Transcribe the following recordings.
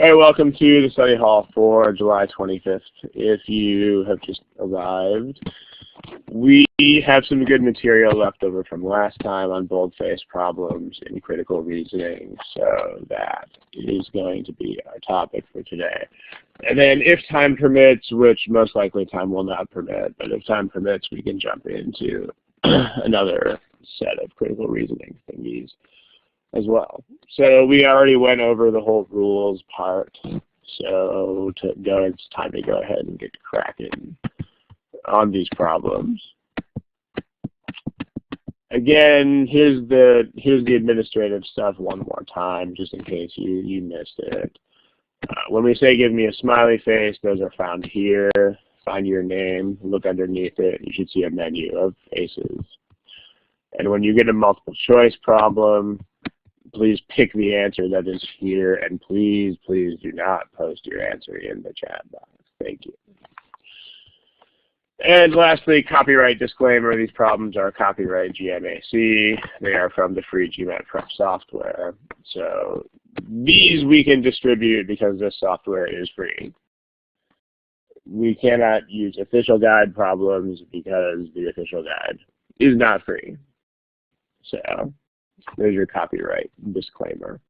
Hey, welcome to the study hall for July 25th. If you have just arrived, we have some good material left over from last time on boldface problems in critical reasoning, so that is going to be our topic for today. And then if time permits, which most likely time will not permit, but if time permits, we can jump into another set of critical reasoning thingies as well. So we already went over the whole rules part, so it's time to go ahead and get cracking on these problems. Again, here's the administrative stuff one more time, just in case you missed it. When we say give me a smiley face, those are found here. Find your name, look underneath it, you should see a menu of faces. And when you get a multiple choice problem, please pick the answer that is here, and please, please do not post your answer in the chat box. Thank you. And lastly, copyright disclaimer. These problems are copyright GMAC. They are from the free gmatprep software. So these we can distribute because this software is free. We cannot use official guide problems because the official guide is not free. So there's your copyright disclaimer.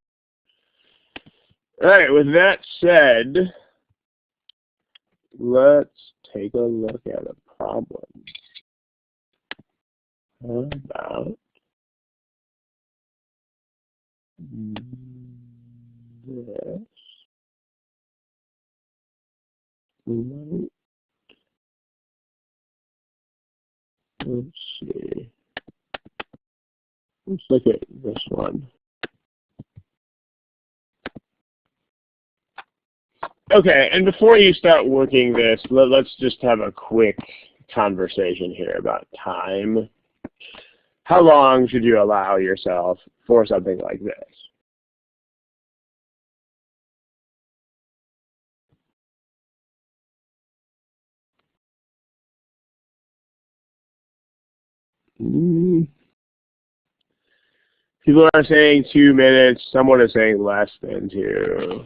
All right, with that said, let's take a look at a problem. How about this? Let's see. Let's look at this one. Okay, and before you start working this, let's just have a quick conversation here about time. How long should you allow yourself for something like this? People are saying 2 minutes. Someone is saying less than 2.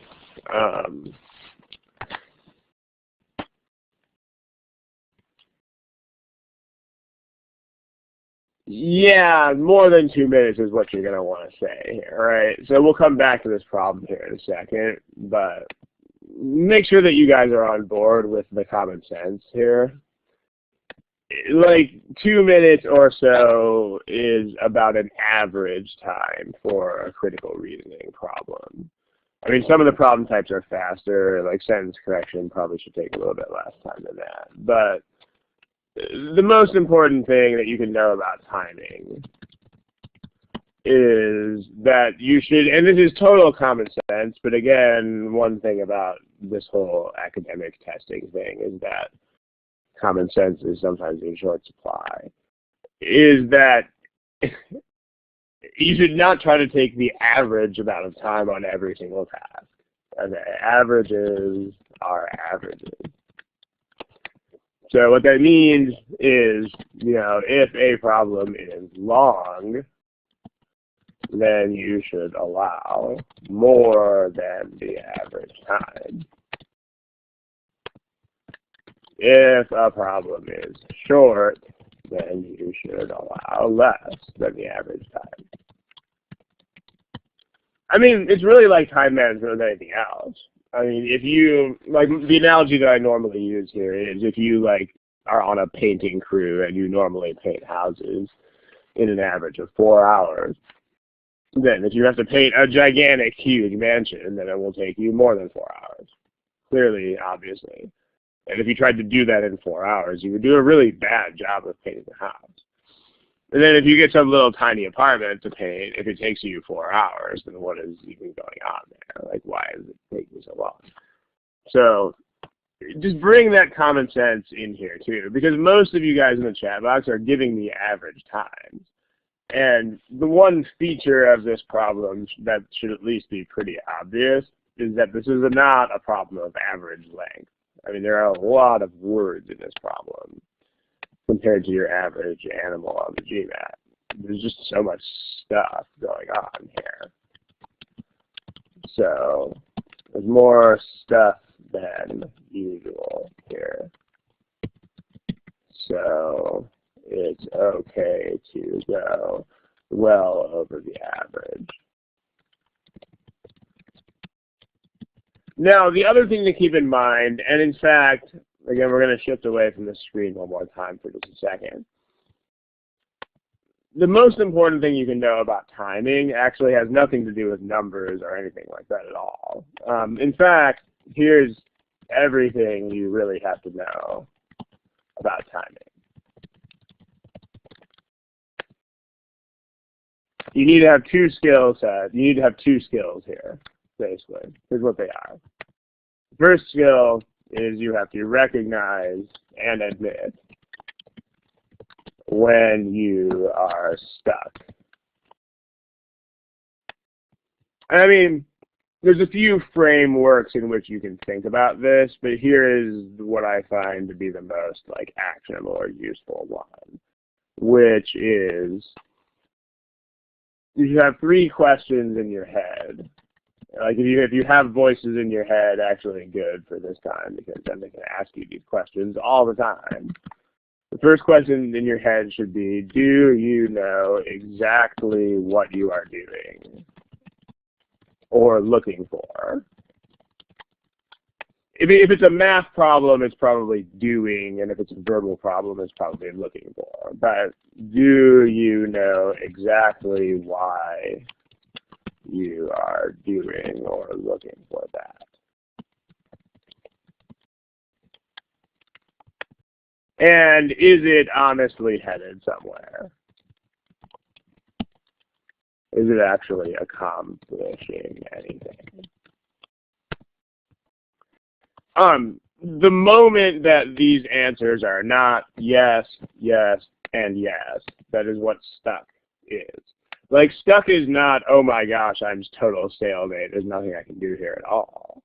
Yeah, more than 2 minutes is what you're going to want to say here, right? So we'll come back to this problem here in a second, but make sure that you guys are on board with the common sense here. Like 2 minutes or so is about an average time for a critical reasoning problem. I mean, some of the problem types are faster, like sentence correction probably should take a little bit less time than that. But the most important thing that you can know about timing is that you should, and this is total common sense, but again, one thing about this whole academic testing thing is that common sense is sometimes in short supply, is that you should not try to take the average amount of time on every single task. Okay, averages are averages. So what that means is, if a problem is long, then you should allow more than the average time. If a problem is short, then you should allow less than the average time. I mean, it's really like time management with anything else. I mean, if you, like the analogy that I normally use here is if you are on a painting crew and you normally paint houses in an average of 4 hours, then if you have to paint a gigantic, huge mansion, then it will take you more than 4 hours. Clearly, obviously. And if you tried to do that in 4 hours, you would do a really bad job of painting the house. And then if you get some little tiny apartment to paint, if it takes you 4 hours, then what is even going on there? Like, why is it taking so long? So just bring that common sense in here, too, because most of you guys in the chat box are giving the average times. And the one feature of this problem that should at least be pretty obvious is that this is not a problem of average length. I mean, there are a lot of words in this problem compared to your average animal on the GMAT. There's just so much stuff going on here. So There's more stuff than usual here. So it's okay to go well over the average. Now, the other thing to keep in mind, and in fact, again, we're going to shift away from the screen one more time for just a second. The most important thing you can know about timing actually has nothing to do with numbers or anything like that at all. In fact, here's everything you really have to know about timing. You need to have two skill sets. You need to have two skills here, basically. Here's what they are. The first skill is you have to recognize and admit when you are stuck. I mean, there's a few frameworks in which you can think about this, but here is what I find to be the most actionable or useful one, which is you should have three questions in your head. Like if you have voices in your head, actually good for this time, because then they can ask you these questions all the time. The first question in your head should be, do you know exactly what you are doing or looking for? If it's a math problem, it's probably doing, and if it's a verbal problem, it's probably looking for. But do you know exactly why you are doing or looking for that? And is it honestly headed somewhere? Is it actually accomplishing anything? The moment that these answers are not yes, yes, and yes, that is what stuck is. Like stuck is not, oh my gosh, I'm total stalemate, there's nothing I can do here at all.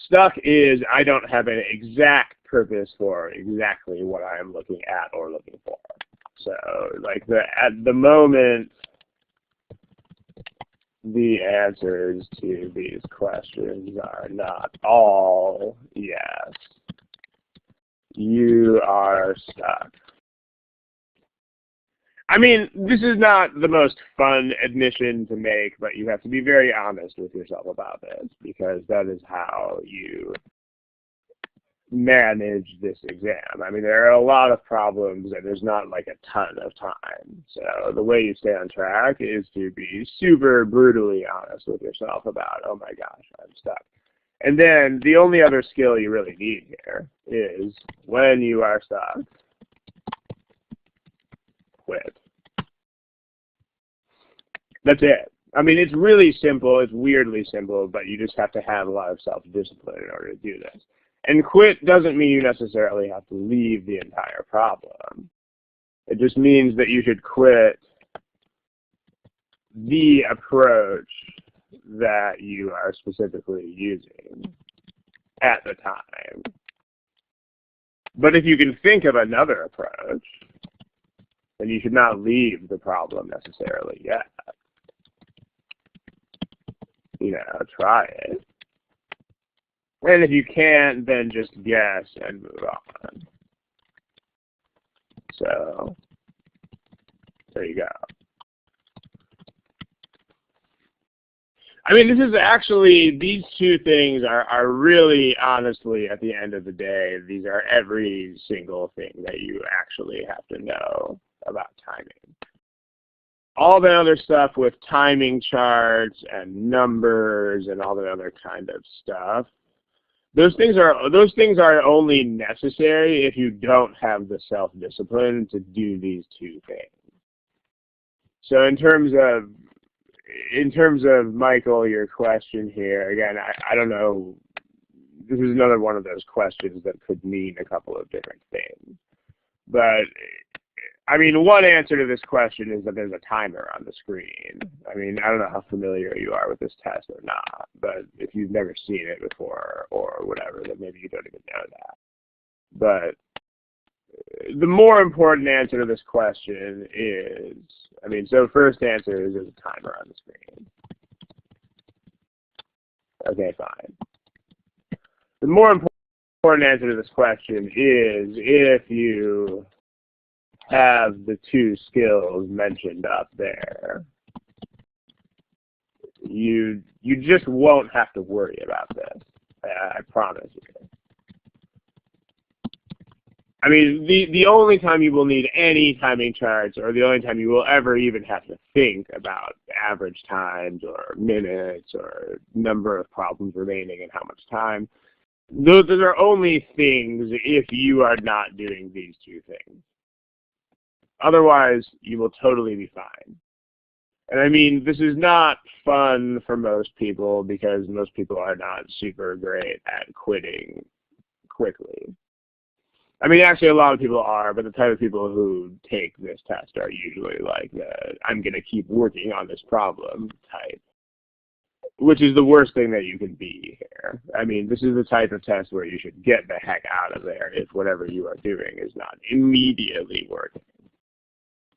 Stuck is, I don't have an exact purpose for exactly what I am looking at or looking for. So like at the moment, the answers to these questions are not all yes. You are stuck. I mean, this is not the most fun admission to make, but you have to be very honest with yourself about this, because that is how you manage this exam. I mean, there are a lot of problems and there's not like a ton of time. So the way you stay on track is to be super brutally honest with yourself about, oh my gosh, I'm stuck. And then the only other skill you really need here is when you are stuck, quit. That's it. I mean, it's really simple. It's weirdly simple, but you just have to have a lot of self-discipline in order to do this. And quit doesn't mean you necessarily have to leave the entire problem. It just means that you should quit the approach that you are specifically using at the time. But if you can think of another approach, then you should not leave the problem necessarily yet. You know, try it. And if you can't, then just guess and move on. So, there you go. I mean, this is actually, these two things are really, honestly, at the end of the day, these are every single thing that you actually have to know about timing. All the other stuff with timing charts and numbers and all the other kind of stuff, those things are only necessary if you don't have the self-discipline to do these two things. So in terms of Michael, your question here, again, I don't know, this is another one of those questions that could mean a couple of different things. But I mean, one answer to this question is that there's a timer on the screen. I mean, I don't know how familiar you are with this test or not, but if you've never seen it before or whatever, then maybe you don't even know that. But the more important answer to this question is, I mean, so first answer is there's a timer on the screen. Okay, fine. The more important answer to this question is if you have the two skills mentioned up there, you just won't have to worry about this. I promise you. I mean, the only time you will need any timing charts, or the only time you will ever even have to think about average times or minutes or number of problems remaining and how much time, those are only things if you are not doing these two things. Otherwise, you will totally be fine. And I mean, this is not fun for most people because most people are not super great at quitting quickly. I mean, actually, a lot of people are, but the type of people who take this test are usually like the I'm going to keep working on this problem type, which is the worst thing that you can be here. I mean, this is the type of test where you should get the heck out of there if whatever you are doing is not immediately working.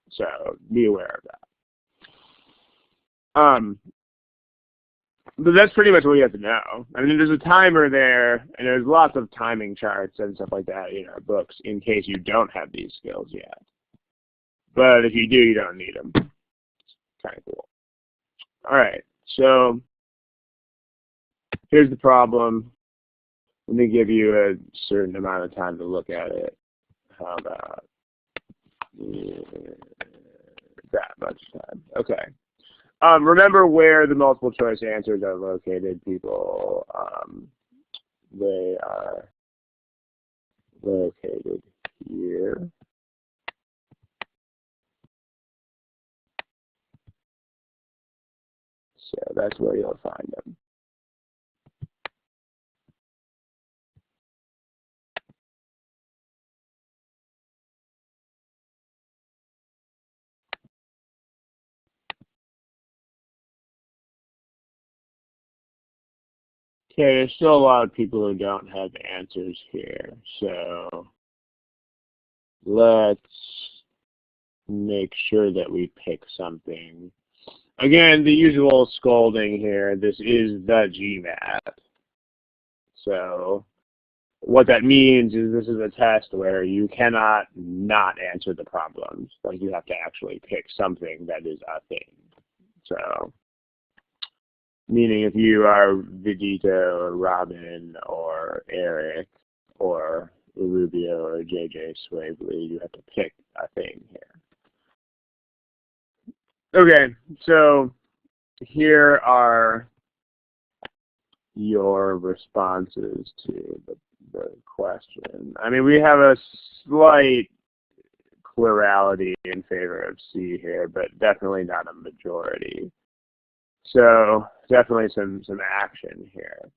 So be aware of that. But that's pretty much what you have to know. I mean, there's a timer there, and there's lots of timing charts and stuff like that in our books in case you don't have these skills yet. But if you do, you don't need them. It's kind of cool. All right, so here's the problem. Let me give you a certain amount of time to look at it. How about that much time? Okay. Remember where the multiple choice answers are located, people. They are located here. So that's where you'll find them. Okay, there's still a lot of people who don't have answers here, so let's make sure that we pick something. Again, the usual scolding here, this is the GMAT. So what that means is this is a test where you cannot not answer the problems. Like you have to actually pick something that is a thing. So meaning if you are Vegeta or Robin or Eric or Rubio or JJ Swavely, you have to pick a thing here. Okay, so here are your responses to the question. I mean, we have a slight plurality in favor of C here, but definitely not a majority. So definitely some action here.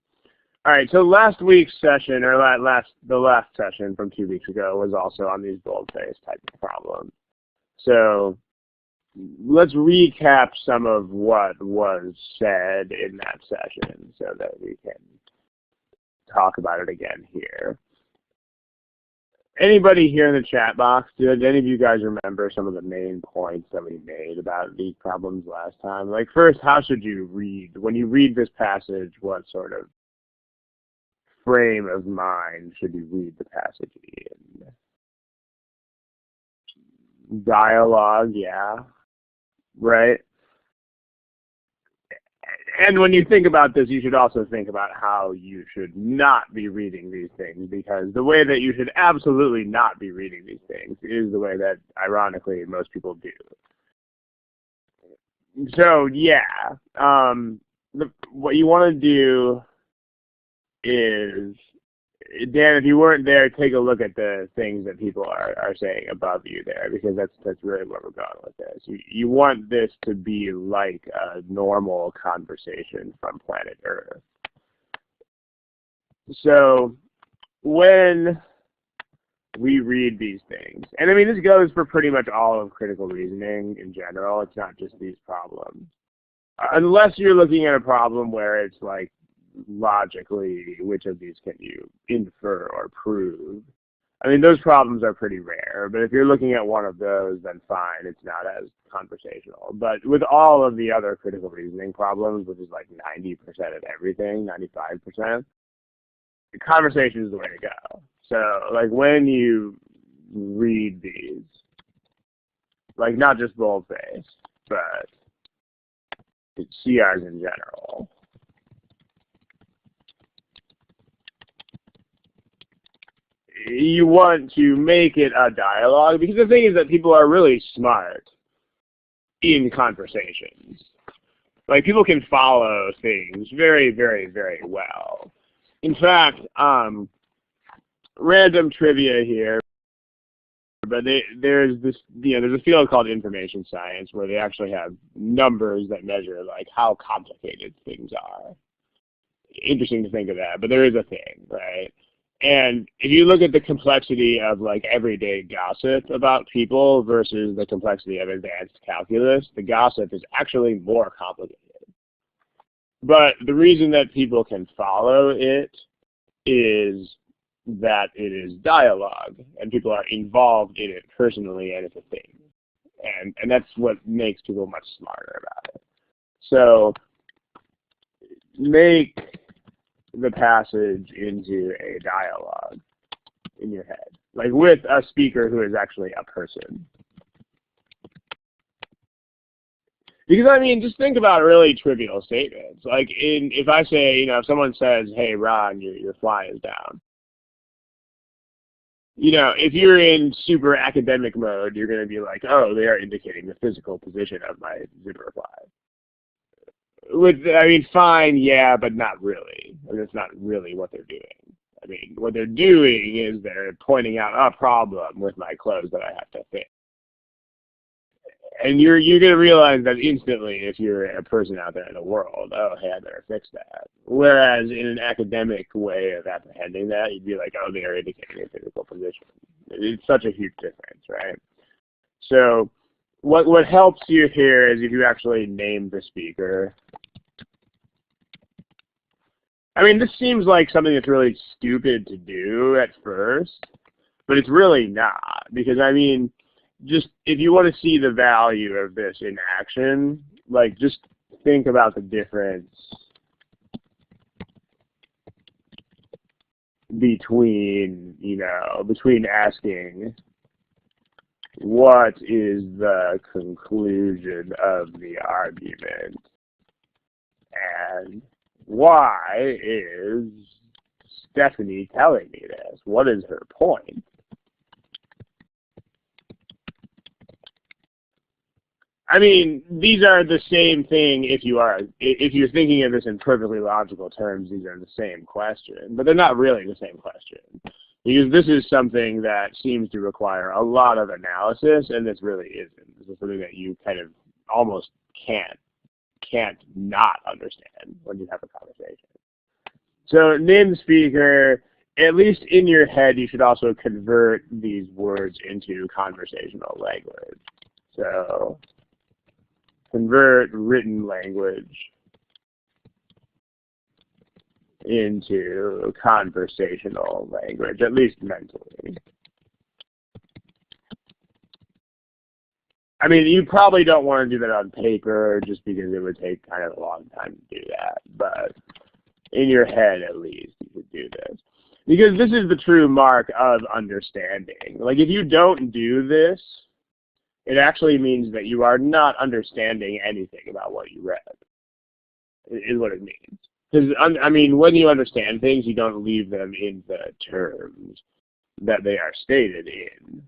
All right, so last week's session, or the last session from 2 weeks ago, was also on these boldface type of problems. So let's recap some of what was said in that session so that we can talk about it again here. Anybody here in the chat box, did any of you guys remember some of the main points that we made about these problems last time? Like first, how should you read? When you read this passage, what sort of frame of mind should you read the passage in? Dialogue, yeah, right? And when you think about this, you should also think about how you should not be reading these things, because the way that you should absolutely not be reading these things is the way that, ironically, most people do. So, yeah, what you want to do is, Dan, if you weren't there, take a look at the things that people are saying above you there, because that's really where we're going with this. You want this to be like a normal conversation from planet Earth. So when we read these things, and I mean this goes for pretty much all of critical reasoning in general, it's not just these problems. Unless you're looking at a problem where it's like, logically, which of these can you infer or prove? I mean, those problems are pretty rare, but if you're looking at one of those, then fine, it's not as conversational. But with all of the other critical reasoning problems, which is like 90% of everything, 95%, the conversation is the way to go. So, like, when you read these, like, not just Boldface, but CRs in general, you want to make it a dialogue, because the thing is that people are really smart in conversations. Like, people can follow things very, very, very well. In fact, random trivia here, but there's this, there's a field called information science where they actually have numbers that measure like how complicated things are. Interesting to think of that, but there is a thing, right? And if you look at the complexity of like everyday gossip about people versus the complexity of advanced calculus, the gossip is actually more complicated. But the reason that people can follow it is that it is dialogue, and people are involved in it personally, and it's a thing. And that's what makes people much smarter about it. So make the passage into a dialogue in your head, like with a speaker who is actually a person. Because, I mean, just think about really trivial statements. Like, if I say, if someone says, hey, Ron, your fly is down. If you're in super academic mode, you're going to be like, oh, they are indicating the physical position of my zipper fly. I mean, fine, yeah, but not really. I mean, that's not really what they're doing. I mean, what they're doing is they're pointing out a problem with my clothes that I have to fix. And you're going to realize that instantly if you're a person out there in the world, oh, hey, I better fix that. Whereas in an academic way of apprehending that, you'd be like, oh, they are indicating a physical position. It's such a huge difference, right? So what helps you here is if you actually name the speaker. I mean, this seems like something that's really stupid to do at first, but it's really not. Because, I mean, just if you want to see the value of this in action, like just think about the difference between, between asking what is the conclusion of the argument and why is Stephanie telling me this? What is her point? I mean, these are the same thing if you're thinking of this in perfectly logical terms, these are the same question, but they're not really the same question. Because this is something that seems to require a lot of analysis, and this really isn't. This is something that you kind of almost can't not understand when you have a conversation. So name the speaker. At least in your head, you should also convert these words into conversational language. So convert written language into conversational language, at least mentally. I mean, you probably don't want to do that on paper just because it would take kind of a long time to do that, but in your head at least you could do this. Because this is the true mark of understanding. Like, if you don't do this, it actually means that you are not understanding anything about what you read, is what it means. Because, I mean, when you understand things, you don't leave them in the terms that they are stated in.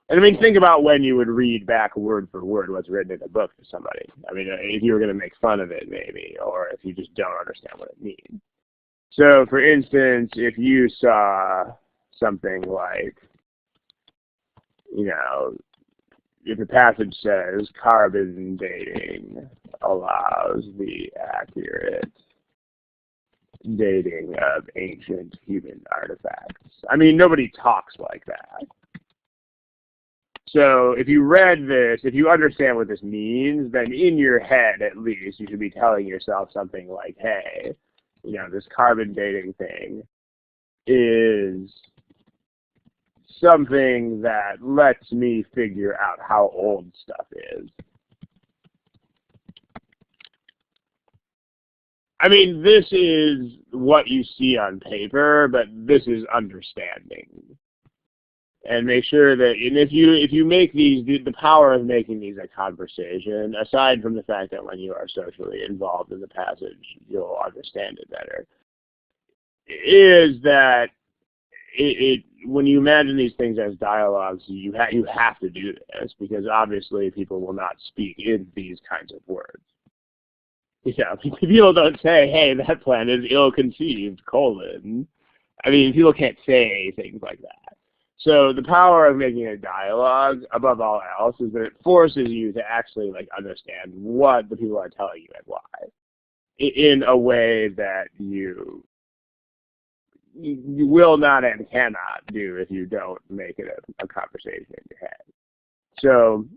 And I mean, think about when you would read back word for word what's written in a book to somebody. I mean, if you were going to make fun of it, maybe, or if you just don't understand what it means. So, for instance, if you saw something like, if the passage says carbon dating allows the accurate dating of ancient human artifacts. I mean, nobody talks like that. So if you read this, if you understand what this means, then in your head, at least, you should be telling yourself something like, hey, this carbon dating thing is something that lets me figure out how old stuff is. I mean, this is what you see on paper, but this is understanding. And make sure that, and if you make these, the power of making these a conversation, aside from the fact that when you are socially involved in the passage, you'll understand it better, is that when you imagine these things as dialogues, you have to do this, because obviously people will not speak in these kinds of words. Yeah, people don't say, hey, that plan is ill-conceived, colon. I mean, people can't say things like that. So the power of making a dialogue, above all else, is that it forces you to actually like understand what the people are telling you and why, in a way that you will not and cannot do if you don't make it a conversation in your head. So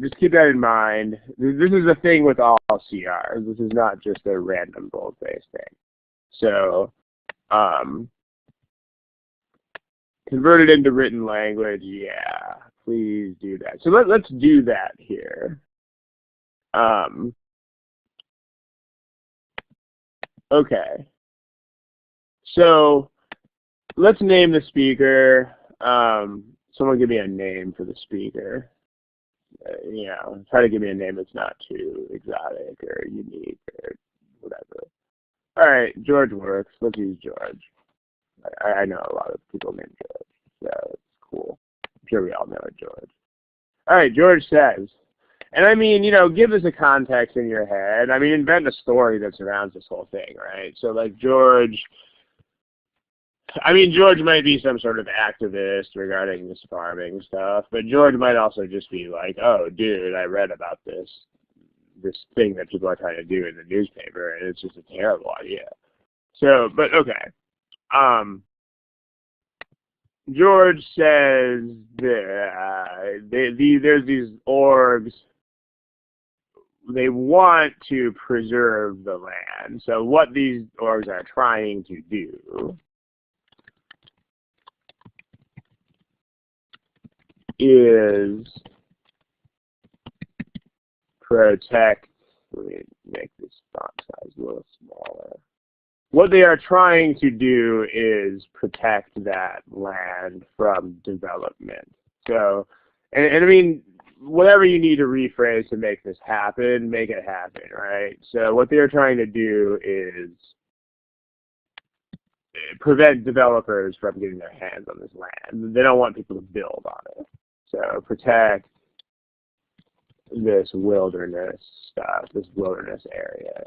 just keep that in mind. This is a thing with all CRs. This is not just a random boldface thing. So convert it into written language, yeah, please do that. So let's do that here. Okay. So let's name the speaker. Someone give me a name for the speaker. You know, try to give me a name that's not too exotic or unique or whatever. All right, George works. Let's use George. I know a lot of people named George, so it's cool. I'm sure we all know it, George. All right, George says, and I mean, you know, give this a context in your head. I mean, invent a story that surrounds this whole thing, right? So like George, I mean, George might be some sort of activist regarding this farming stuff, but George might also just be like, oh, dude, I read about this thing that people are trying to do in the newspaper, and it's just a terrible idea. So, but okay. George says there's these orgs, they want to preserve the land. So what these orgs are trying to do is protect, let me make this font size a little smaller. What they are trying to do is protect that land from development. So, and I mean, whatever you need to rephrase to make this happen, make it happen, right? So what they're trying to do is prevent developers from getting their hands on this land. They don't want people to build on it. So protect this wilderness stuff, this wilderness area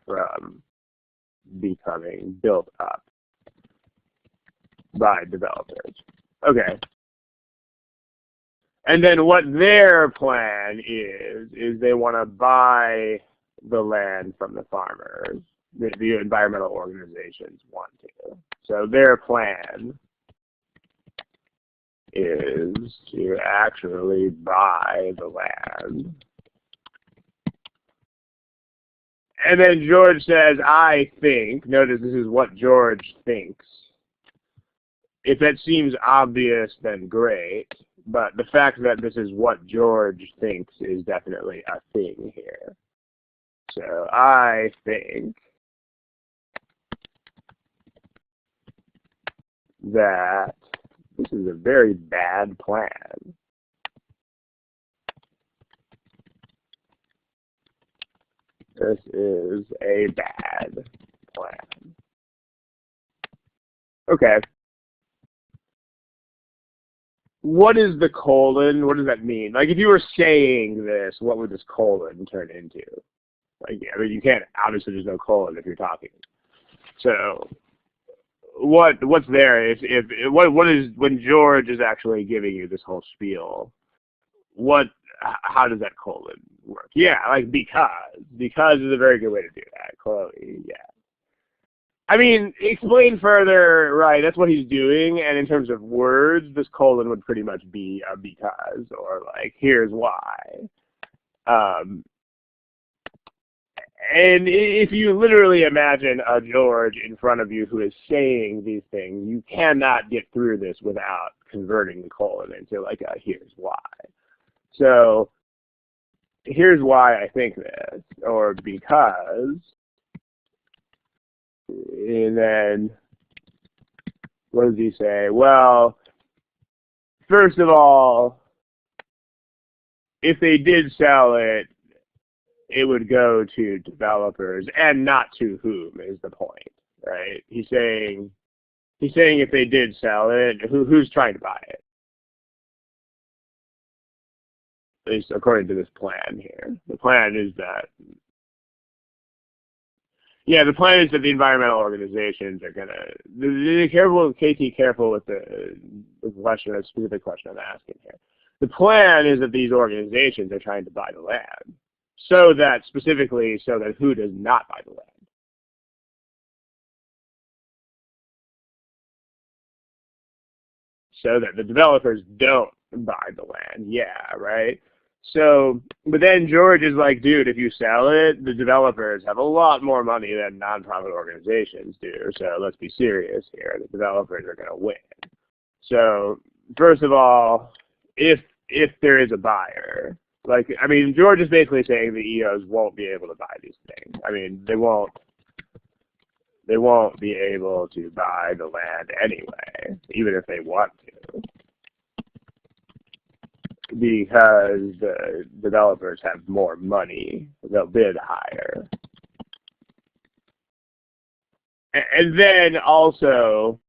from becoming built up by developers. Okay. And then what their plan is they want to buy the land from the farmers. The environmental organizations want to. So their plan is to actually buy the land. And then George says, I think, notice this is what George thinks. If that seems obvious, then great. But the fact that this is what George thinks is definitely a thing here. So I think that this is a very bad plan. This is a bad plan. Okay. What is the colon? What does that mean? Like, if you were saying this, what would this colon turn into? Like, I mean, you can't, obviously there's no colon if you're talking. So, what's there? What is, when George is actually giving you this whole spiel, how does that colon work? Yeah, like because is a very good way to do that, Chloe, yeah. I mean, explain further, right, that's what he's doing, and in terms of words, this colon would pretty much be a because, or like, here's why. And if you literally imagine a George in front of you who is saying these things, you cannot get through this without converting the colon into like a here's why. So here's why I think this, or because, and then what does he say? Well, first of all, if they did sell it, it would go to developers and not to whom is the point, right? He's saying if they did sell it, who's trying to buy it? At least according to this plan here. The plan is that, yeah, the plan is that the environmental organizations are going to, careful, KT, careful with the question, a specific question I'm asking here. The plan is that these organizations are trying to buy the land. So that, specifically, so that who does not buy the land? So that the developers don't buy the land, yeah, right? So, but then George is like, dude, if you sell it, the developers have a lot more money than nonprofit organizations do, so let's be serious here. The developers are going to win. So, first of all, if there is a buyer, like, I mean, George is basically saying the EOs won't be able to buy these things. I mean, they won't be able to buy the land anyway, even if they want to, because the developers have more money. They'll bid higher. And then also,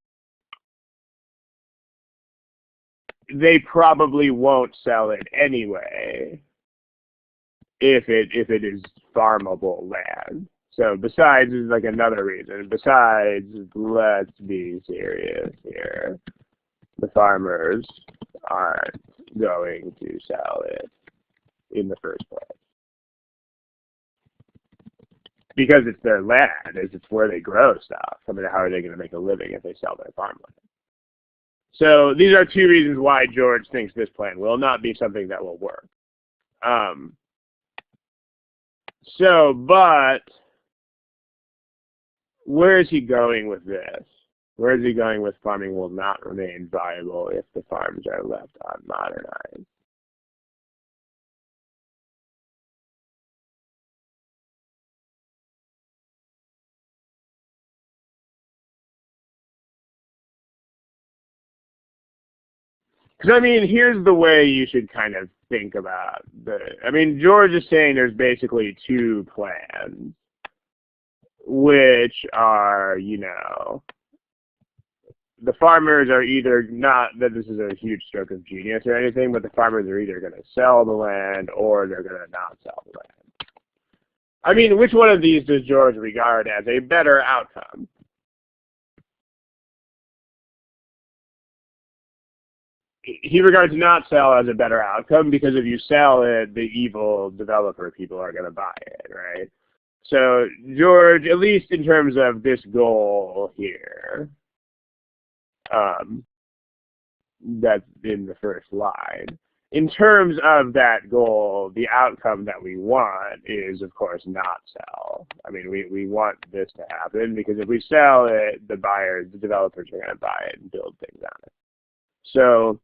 they probably won't sell it anyway if it is farmable land. So besides, is like another reason. Besides, let's be serious here. The farmers aren't going to sell it in the first place. Because it's their land, it's where they grow stuff. I mean, how are they going to make a living if they sell their farmland? So these are two reasons why George thinks this plan will not be something that will work. But where is he going with this? Where is he going with farming will not remain viable if the farms are left unmodernized? Because, I mean, here's the way you should kind of think about I mean, George is saying there's basically two plans, which are, you know, the farmers are either not, that this is a huge stroke of genius or anything, but the farmers are either going to sell the land or they're going to not sell the land. I mean, which one of these does George regard as a better outcome? He regards not sell as a better outcome because if you sell it, the evil developer people are going to buy it, right? So George, at least in terms of this goal here, that's in the first line. In terms of that goal, the outcome that we want is, of course, not sell. I mean, we want this to happen because if we sell it, the developers are going to buy it and build things on it. So,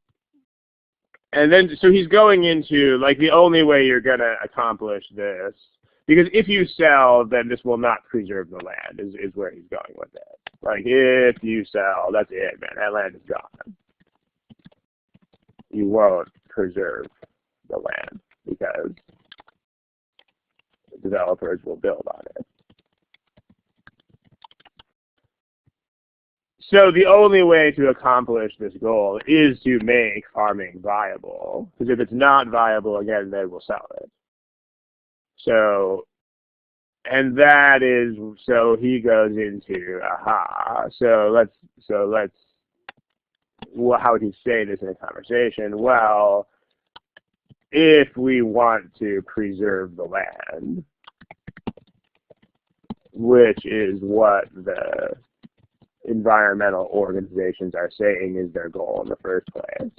and then, so he's going into, like, the only way you're going to accomplish this, because if you sell, then this will not preserve the land, is where he's going with it. Like, if you sell, that's it, man. That land is gone. You won't preserve the land because the developers will build on it. So the only way to accomplish this goal is to make farming viable. Because if it's not viable, again, they will sell it. So, and that is, so he goes into, so well, how would he say this in a conversation? Well, if we want to preserve the land, which is what the environmental organizations are saying is their goal in the first place,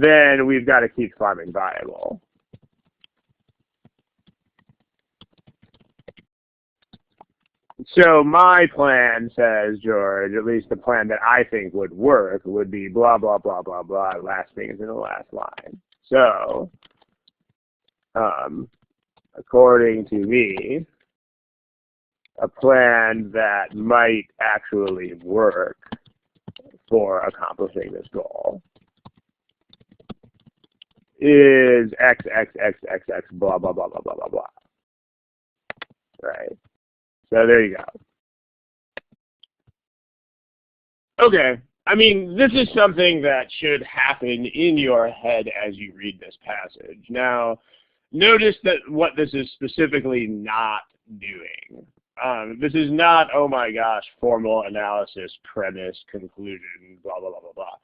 then we've got to keep farming viable. So my plan says, George, at least the plan that I think would work, would be blah, blah, blah, blah, blah, last thing is in the last line. So, according to me, a plan that might actually work for accomplishing this goal is X, X, X, X, X, blah, blah, blah, blah, blah, blah, blah. Right? So there you go. Okay. I mean, this is something that should happen in your head as you read this passage. Now, notice that what this is specifically not doing. This is not, oh my gosh, formal analysis, premise, conclusion, blah, blah, blah, blah, blah.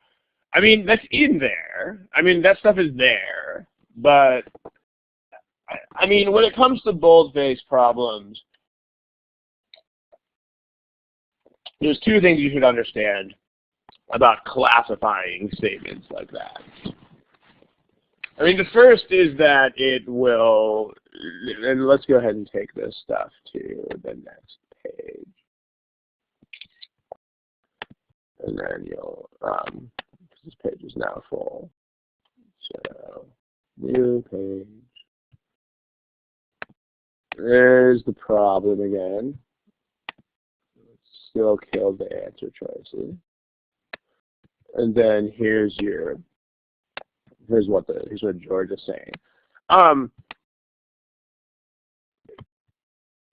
I mean, that's in there. I mean, that stuff is there. But, I mean, when it comes to boldface problems, there's two things you should understand about classifying statements like that. I mean, the first is that it will, and let's go ahead and take this stuff to the next page. And then you'll, this page is now full. So, new page. There's the problem again. Still kill the answer choices. And then here's what George is saying.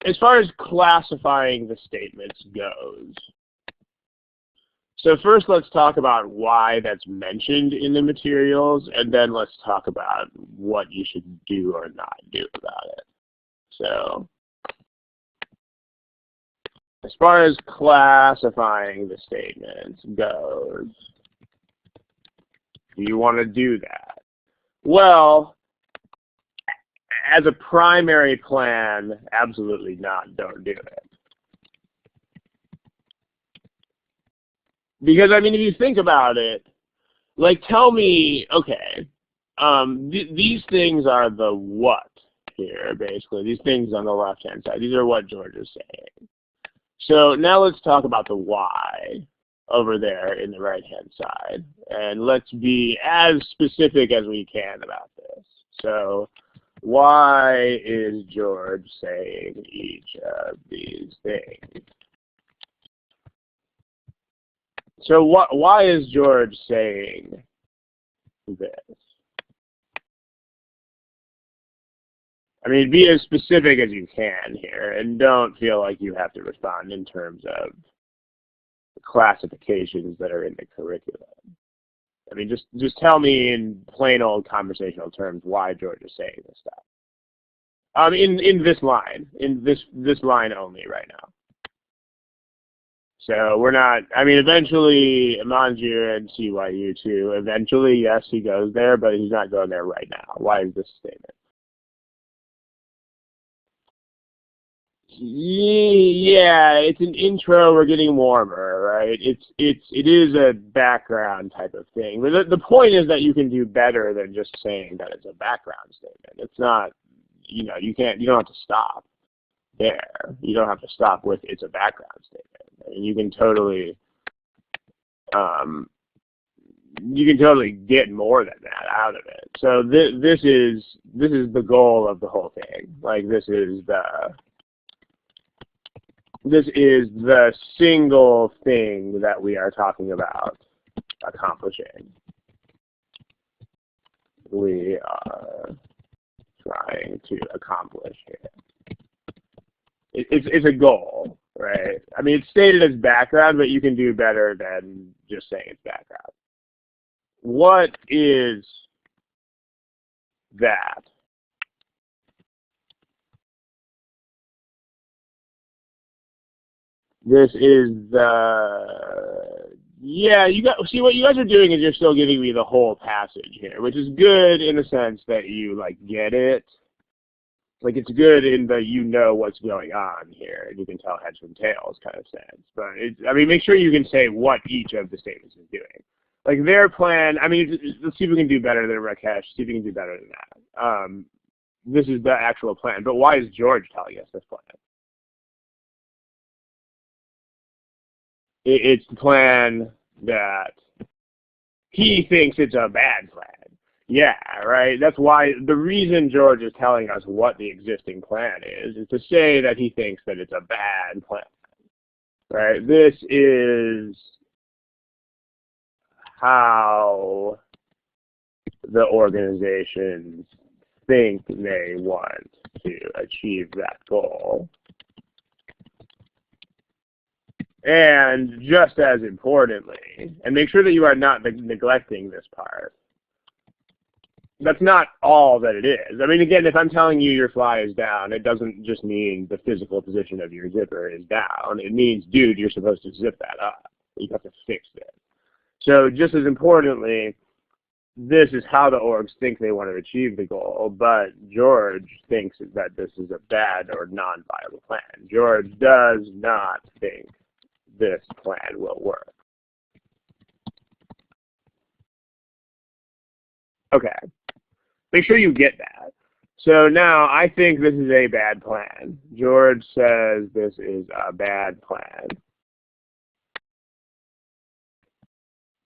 As far as classifying the statements goes, so first let's talk about why that's mentioned in the materials, and then let's talk about what you should do or not do about it. So, as far as classifying the statements goes, do you want to do that? Well, as a primary plan, absolutely not. Don't do it. Because, I mean, if you think about it, like, tell me, okay, these things are the what here, basically. These things on the left-hand side. These are what George is saying. So now let's talk about the why over there in the right-hand side. And let's be as specific as we can about this. So why is George saying each of these things? So why is George saying this? I mean, be as specific as you can here, and don't feel like you have to respond in terms of classifications that are in the curriculum. I mean, just tell me in plain old conversational terms why George is saying this stuff. In this line, in this line only right now. So we're not, I mean, eventually, Manjir and CYU too, eventually, yes, he goes there, but he's not going there right now. Why is this statement? Yeah, it's an intro. We're getting warmer, right? It is a background type of thing. But the point is that you can do better than just saying that it's a background statement. It's not, you know, you don't have to stop there. You don't have to stop with it's a background statement. I mean, you can totally get more than that out of it. So this is the goal of the whole thing. Like this is the single thing that we are talking about accomplishing. We are trying to accomplish here. It's a goal, right? I mean, it's stated as background, but you can do better than just saying it's background. What is that? This is the, yeah, see what you guys are doing is you're still giving me the whole passage here, which is good in the sense that you like get it. Like it's good in the you know what's going on here, and you can tell heads from tails kind of sense. But I mean, make sure you can say what each of the statements is doing. Like their plan, I mean, let's see if we can do better than Rakesh, see if we can do better than that. This is the actual plan, but why is George telling us this plan? It's the plan that he thinks it's a bad plan. Yeah, right? That's why the reason George is telling us what the existing plan is to say that he thinks that it's a bad plan, right? This is how the organizations think they want to achieve that goal. And just as importantly, and make sure that you are not neglecting this part, that's not all that it is. I mean, again, if I'm telling you your fly is down, it doesn't just mean the physical position of your zipper is down. It means, dude, you're supposed to zip that up. You have to fix it. So just as importantly, this is how the orgs think they want to achieve the goal, but George thinks that this is a bad or non-viable plan. George does not think this plan will work. Okay. Make sure you get that. So now I think this is a bad plan. George says this is a bad plan.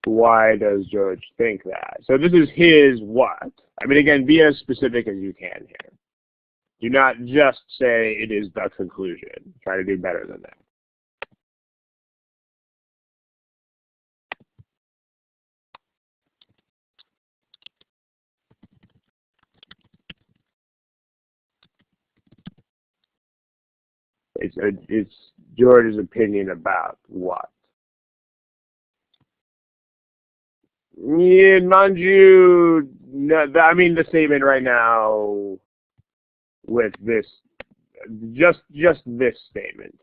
Why does George think that? So this is his what? I mean, again, be as specific as you can here. Do not just say it is the conclusion. Try to do better than that. It's George's opinion about what? Yeah, mind you, no, I mean the statement right now with this, just this statement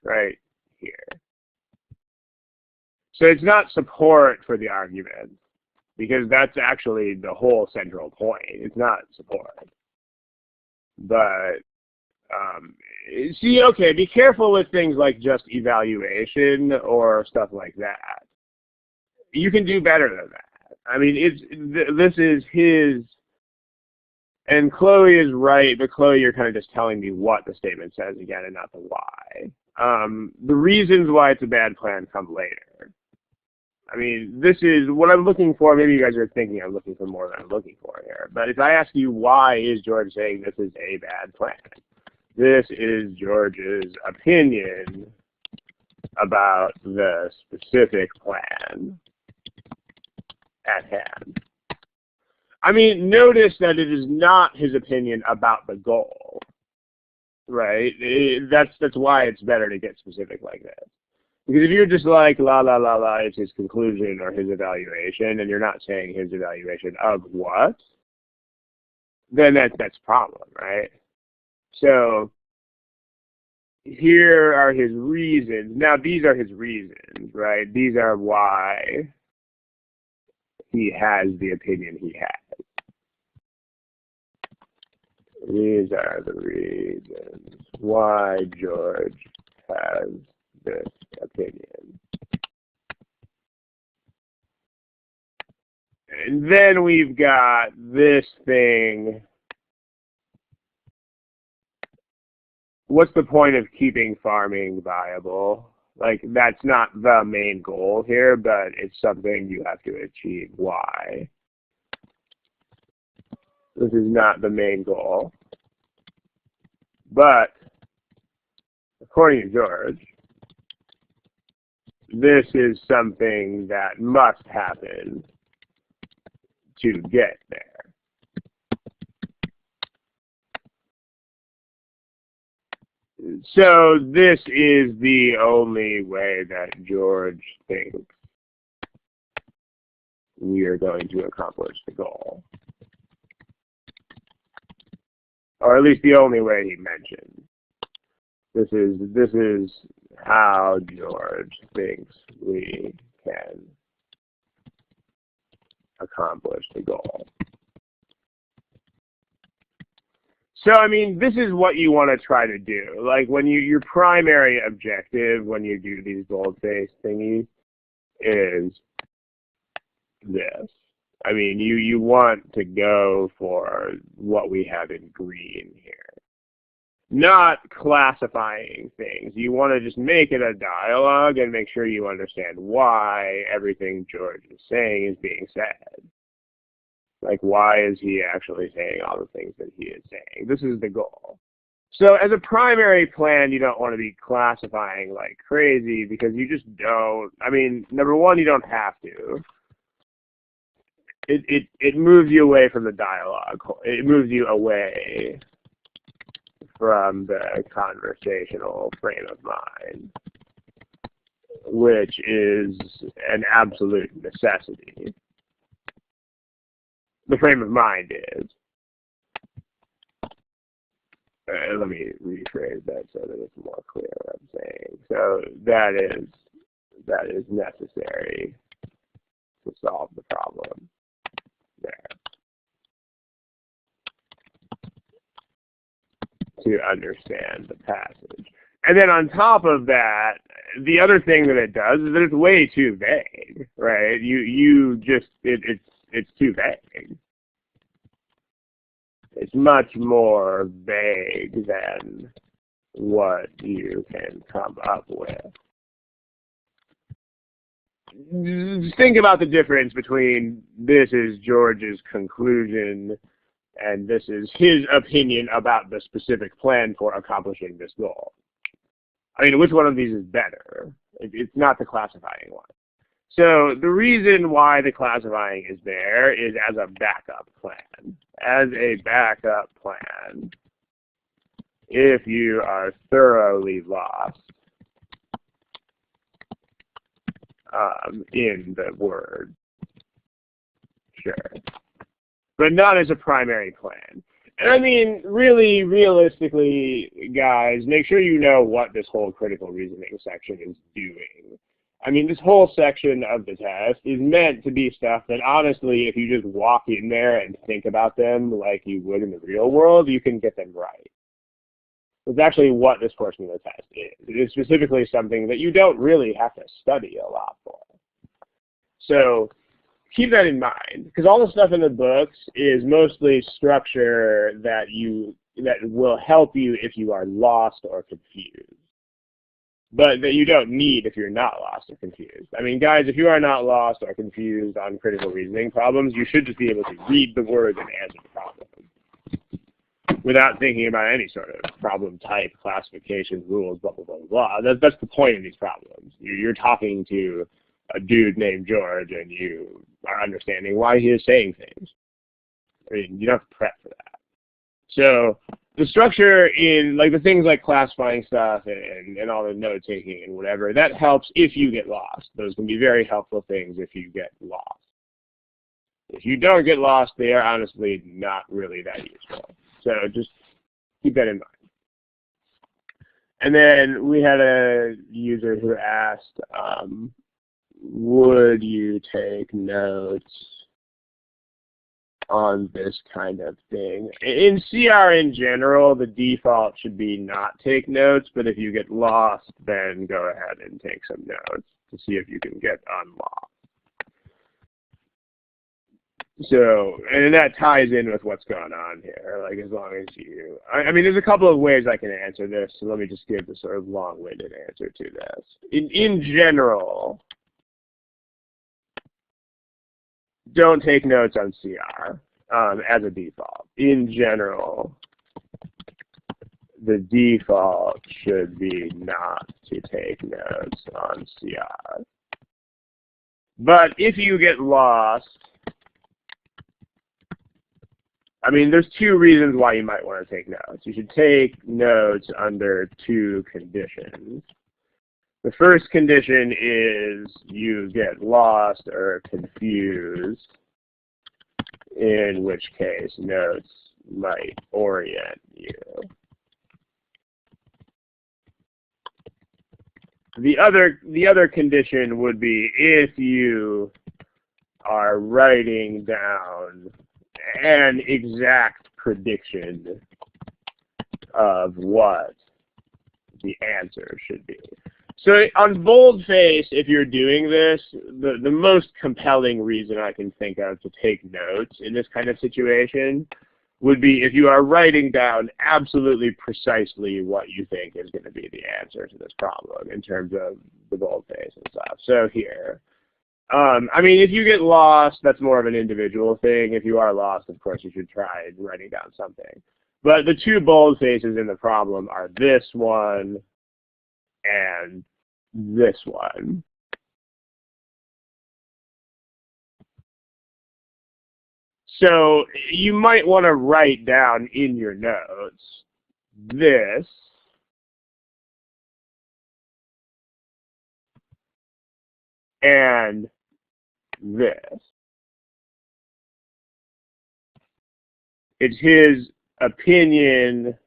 right here. So it's not support for the argument, because that's actually the whole central point. It's not support. But see, okay, be careful with things like just evaluation or stuff like that. You can do better than that. I mean, this is his, and Chloe is right, but Chloe, you're kind of just telling me what the statement says again and not the why. The reasons why it's a bad plan come later. I mean, this is what I'm looking for. Maybe you guys are thinking I'm looking for more than I'm looking for here. But if I ask you why is George saying this is a bad plan? This is George's opinion about the specific plan at hand. I mean, notice that it is not his opinion about the goal, right? That's why it's better to get specific like this. Because if you're just like, la, la, la, la, it's his conclusion or his evaluation, and you're not saying his evaluation of what, then that's a problem, right? So here are his reasons. Now, these are his reasons, right? These are why he has the opinion he has. These are the reasons why George has this opinion. And then we've got this thing. What's the point of keeping farming viable? Like, that's not the main goal here, but it's something you have to achieve. Why? This is not the main goal. But, according to George, this is something that must happen to get there. So this is the only way that George thinks we are going to accomplish the goal. Or at least the only way he mentioned. This is how George thinks we can accomplish the goal. So, I mean, this is what you want to try to do. Like, when your primary objective when you do these boldface thingies is this. I mean, you want to go for what we have in green here. Not classifying things. You want to just make it a dialogue and make sure you understand why everything George is saying is being said. Like, why is he actually saying all the things that he is saying? This is the goal. So as a primary plan, you don't want to be classifying like crazy because you just don't. I mean, number one, you don't have to. It moves you away from the dialogue. It moves you away from the conversational frame of mind, which is an absolute necessity. The frame of mind is. Let me rephrase that so that it's more clear what I'm saying. So that is necessary to solve the problem there. To understand the passage. And then on top of that, the other thing that it does is that it's way too vague, right? It's too vague. It's much more vague than what you can come up with. Think about the difference between this is George's conclusion and this is his opinion about the specific plan for accomplishing this goal. I mean, which one of these is better? It's not the classifying one. So the reason why the classifying is there is as a backup plan. As a backup plan, if you are thoroughly lost in the word, sure. But not as a primary plan. And I mean, really, realistically, guys, make sure you know what this whole critical reasoning section is doing. I mean, this whole section of the test is meant to be stuff that, honestly, if you just walk in there and think about them like you would in the real world, you can get them right. It's actually what this portion of the test is. It is specifically something that you don't really have to study a lot for. So keep that in mind, because all the stuff in the books is mostly structure that will help you if you are lost or confused, but that you don't need if you're not lost or confused. I mean, guys, if you are not lost or confused on critical reasoning problems, you should just be able to read the words and answer the problem without thinking about any sort of problem type, classification, rules, blah, blah, blah, blah. That's the point of these problems. You're talking to a dude named George, and you are understanding why he is saying things. I mean, you don't have to prep for that. So the structure in, like, the things like classifying stuff and all the note-taking and whatever, that helps if you get lost. Those can be very helpful things if you get lost. If you don't get lost, they are honestly not really that useful. So just keep that in mind. And then we had a user who asked, would you take notes on this kind of thing? In CR in general, the default should be not take notes, but if you get lost, then go ahead and take some notes to see if you can get unlocked. So, and that ties in with what's going on here, like as long as you, I mean, there's a couple of ways I can answer this, so let me just give the sort of long-winded answer to this. In general, don't take notes on CR as a default. In general, the default should be not to take notes on CR. But if you get lost, I mean, there's two reasons why you might want to take notes. You should take notes under two conditions. The first condition is you get lost or confused, in which case notes might orient you. The other condition would be if you are writing down an exact prediction of what the answer should be. So on Boldface, if you're doing this, the most compelling reason I can think of to take notes in this kind of situation would be if you are writing down absolutely precisely what you think is going to be the answer to this problem in terms of the boldface and stuff. So here, I mean, if you get lost, that's more of an individual thing. If you are lost, of course, you should try writing down something. But the two boldfaces in the problem are this one and this one. So you might want to write down in your notes this and this. It's his opinion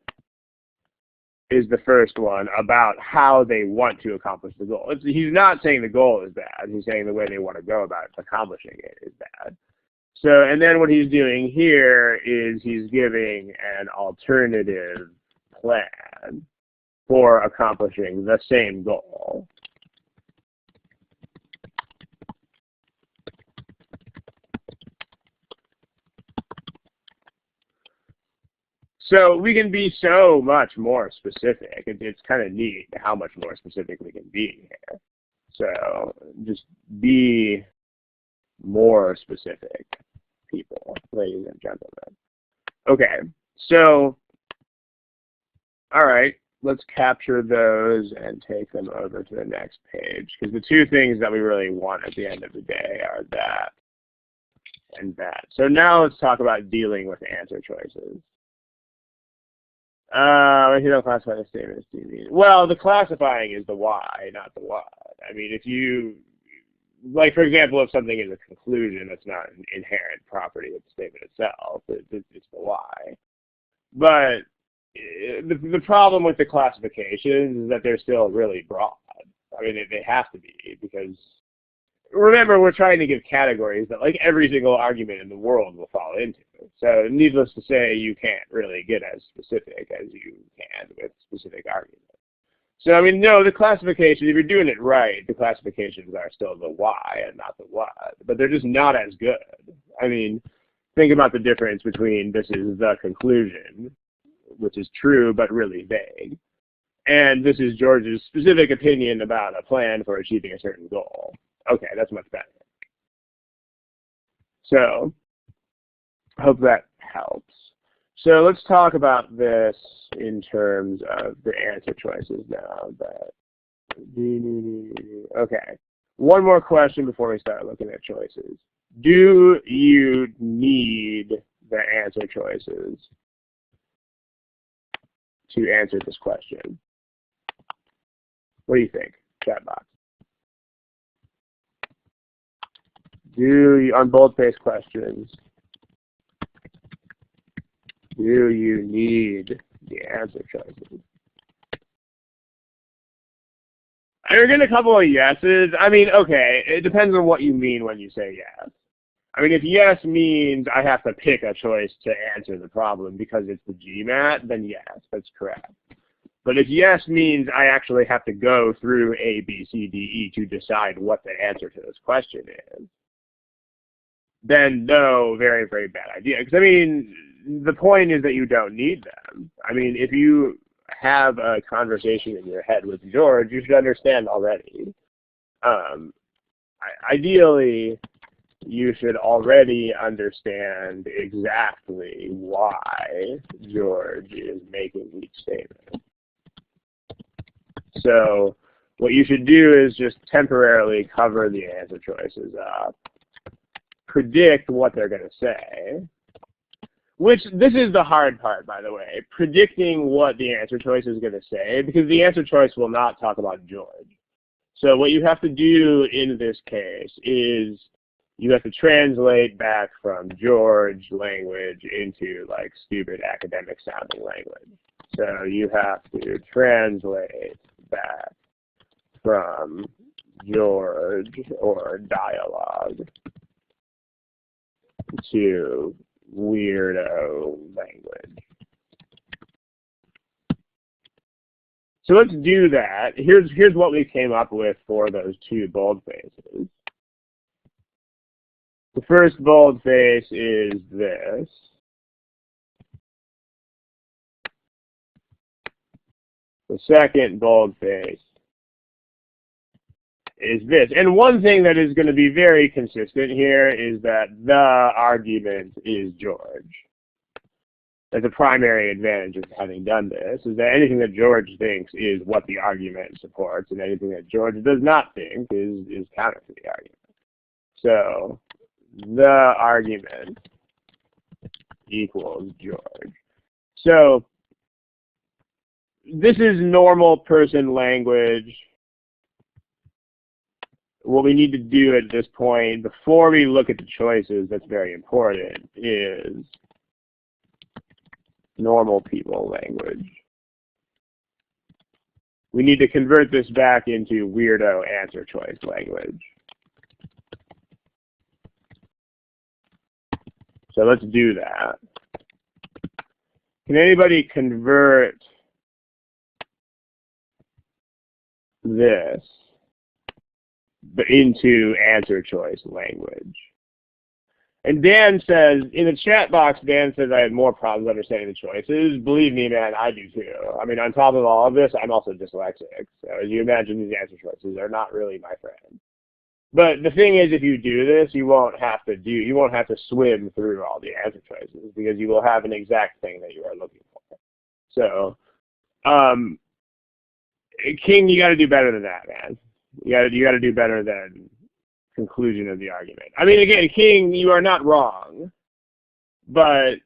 is the first one about how they want to accomplish the goal. He's not saying the goal is bad. He's saying the way they want to go about accomplishing it is bad. So, and then what he's doing here is he's giving an alternative plan for accomplishing the same goal. So we can be so much more specific. It's kind of neat how much more specific we can be here. So just be more specific, people, ladies and gentlemen. Okay, so, all right, let's capture those and take them over to the next page. Because the two things that we really want at the end of the day are that and that. So now let's talk about dealing with answer choices. If you don't classify the statement as deviant. Well, the classifying is the why, not the what. I mean, if you, like, for example, if something is a conclusion, that's not an inherent property of the statement itself. It's the why. But the problem with the classifications is that they're still really broad. I mean, they have to be, because remember, we're trying to give categories that like every single argument in the world will fall into. So needless to say, you can't really get as specific as you can with specific arguments. So I mean, no, the classifications, if you're doing it right, the classifications are still the why and not the what, but they're just not as good. I mean, think about the difference between this is the conclusion, which is true but really vague, and this is George's specific opinion about a plan for achieving a certain goal. Okay, that's much better. So, I hope that helps. So let's talk about this in terms of the answer choices now. Okay, one more question before we start looking at choices. Do you need the answer choices to answer this question? What do you think, chat box? Do you, on boldface questions, do you need the answer choices? I get a couple of yeses. I mean, okay, it depends on what you mean when you say yes. I mean, if yes means I have to pick a choice to answer the problem because it's the GMAT, then yes, that's correct. But if yes means I actually have to go through A, B, C, D, E to decide what the answer to this question is, then no, very, very bad idea. Because, I mean, the point is that you don't need them. I mean, if you have a conversation in your head with George, you should understand already. Ideally, you should already understand exactly why George is making each statement. So what you should do is just temporarily cover the answer choices up, predict what they're going to say, which this is the hard part, by the way, predicting what the answer choice is going to say, because the answer choice will not talk about George. So what you have to do in this case is you have to translate back from George language into like stupid academic sounding language. So you have to translate back from George or dialogue to weirdo language. So let's do that. Here's what we came up with for those two boldfaces. The first boldface is this. The second boldface is this. And one thing that is going to be very consistent here is that the argument is George. That's a primary advantage of having done this, is that anything that George thinks is what the argument supports, and anything that George does not think is counter to the argument. So the argument equals George. So this is normal person language. What we need to do at this point, before we look at the choices, that's very important, is normal people language. We need to convert this back into weirdo answer choice language. So let's do that. Can anybody convert this into answer choice language? And Dan says, in the chat box, Dan says, I have more problems understanding the choices. Believe me, man, I do too. I mean, on top of all of this, I'm also dyslexic. So as you imagine, these answer choices are not really my friend. But the thing is, if you do this, you won't have to swim through all the answer choices, because you will have an exact thing that you are looking for. So, King, you got to do better than that, man. You got to do better than conclusion of the argument. I mean, again, King, you are not wrong, but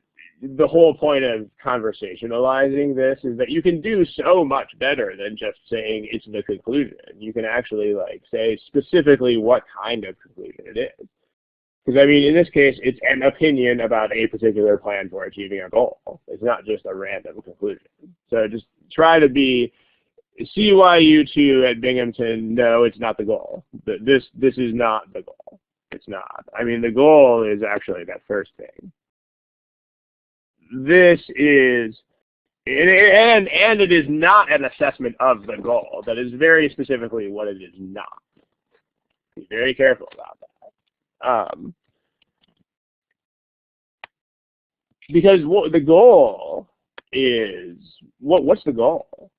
the whole point of conversationalizing this is that you can do so much better than just saying it's the conclusion. You can actually say specifically what kind of conclusion it is. Because I mean, in this case, it's an opinion about a particular plan for achieving a goal. It's not just a random conclusion. So just try to be CYU2 at Binghamton. No, it's not the goal. This is not the goal. It's not. I mean, the goal is actually that first thing. This is, and it is not an assessment of the goal. That is very specifically what it is not. Be very careful about that. Because the goal is, what's the goal?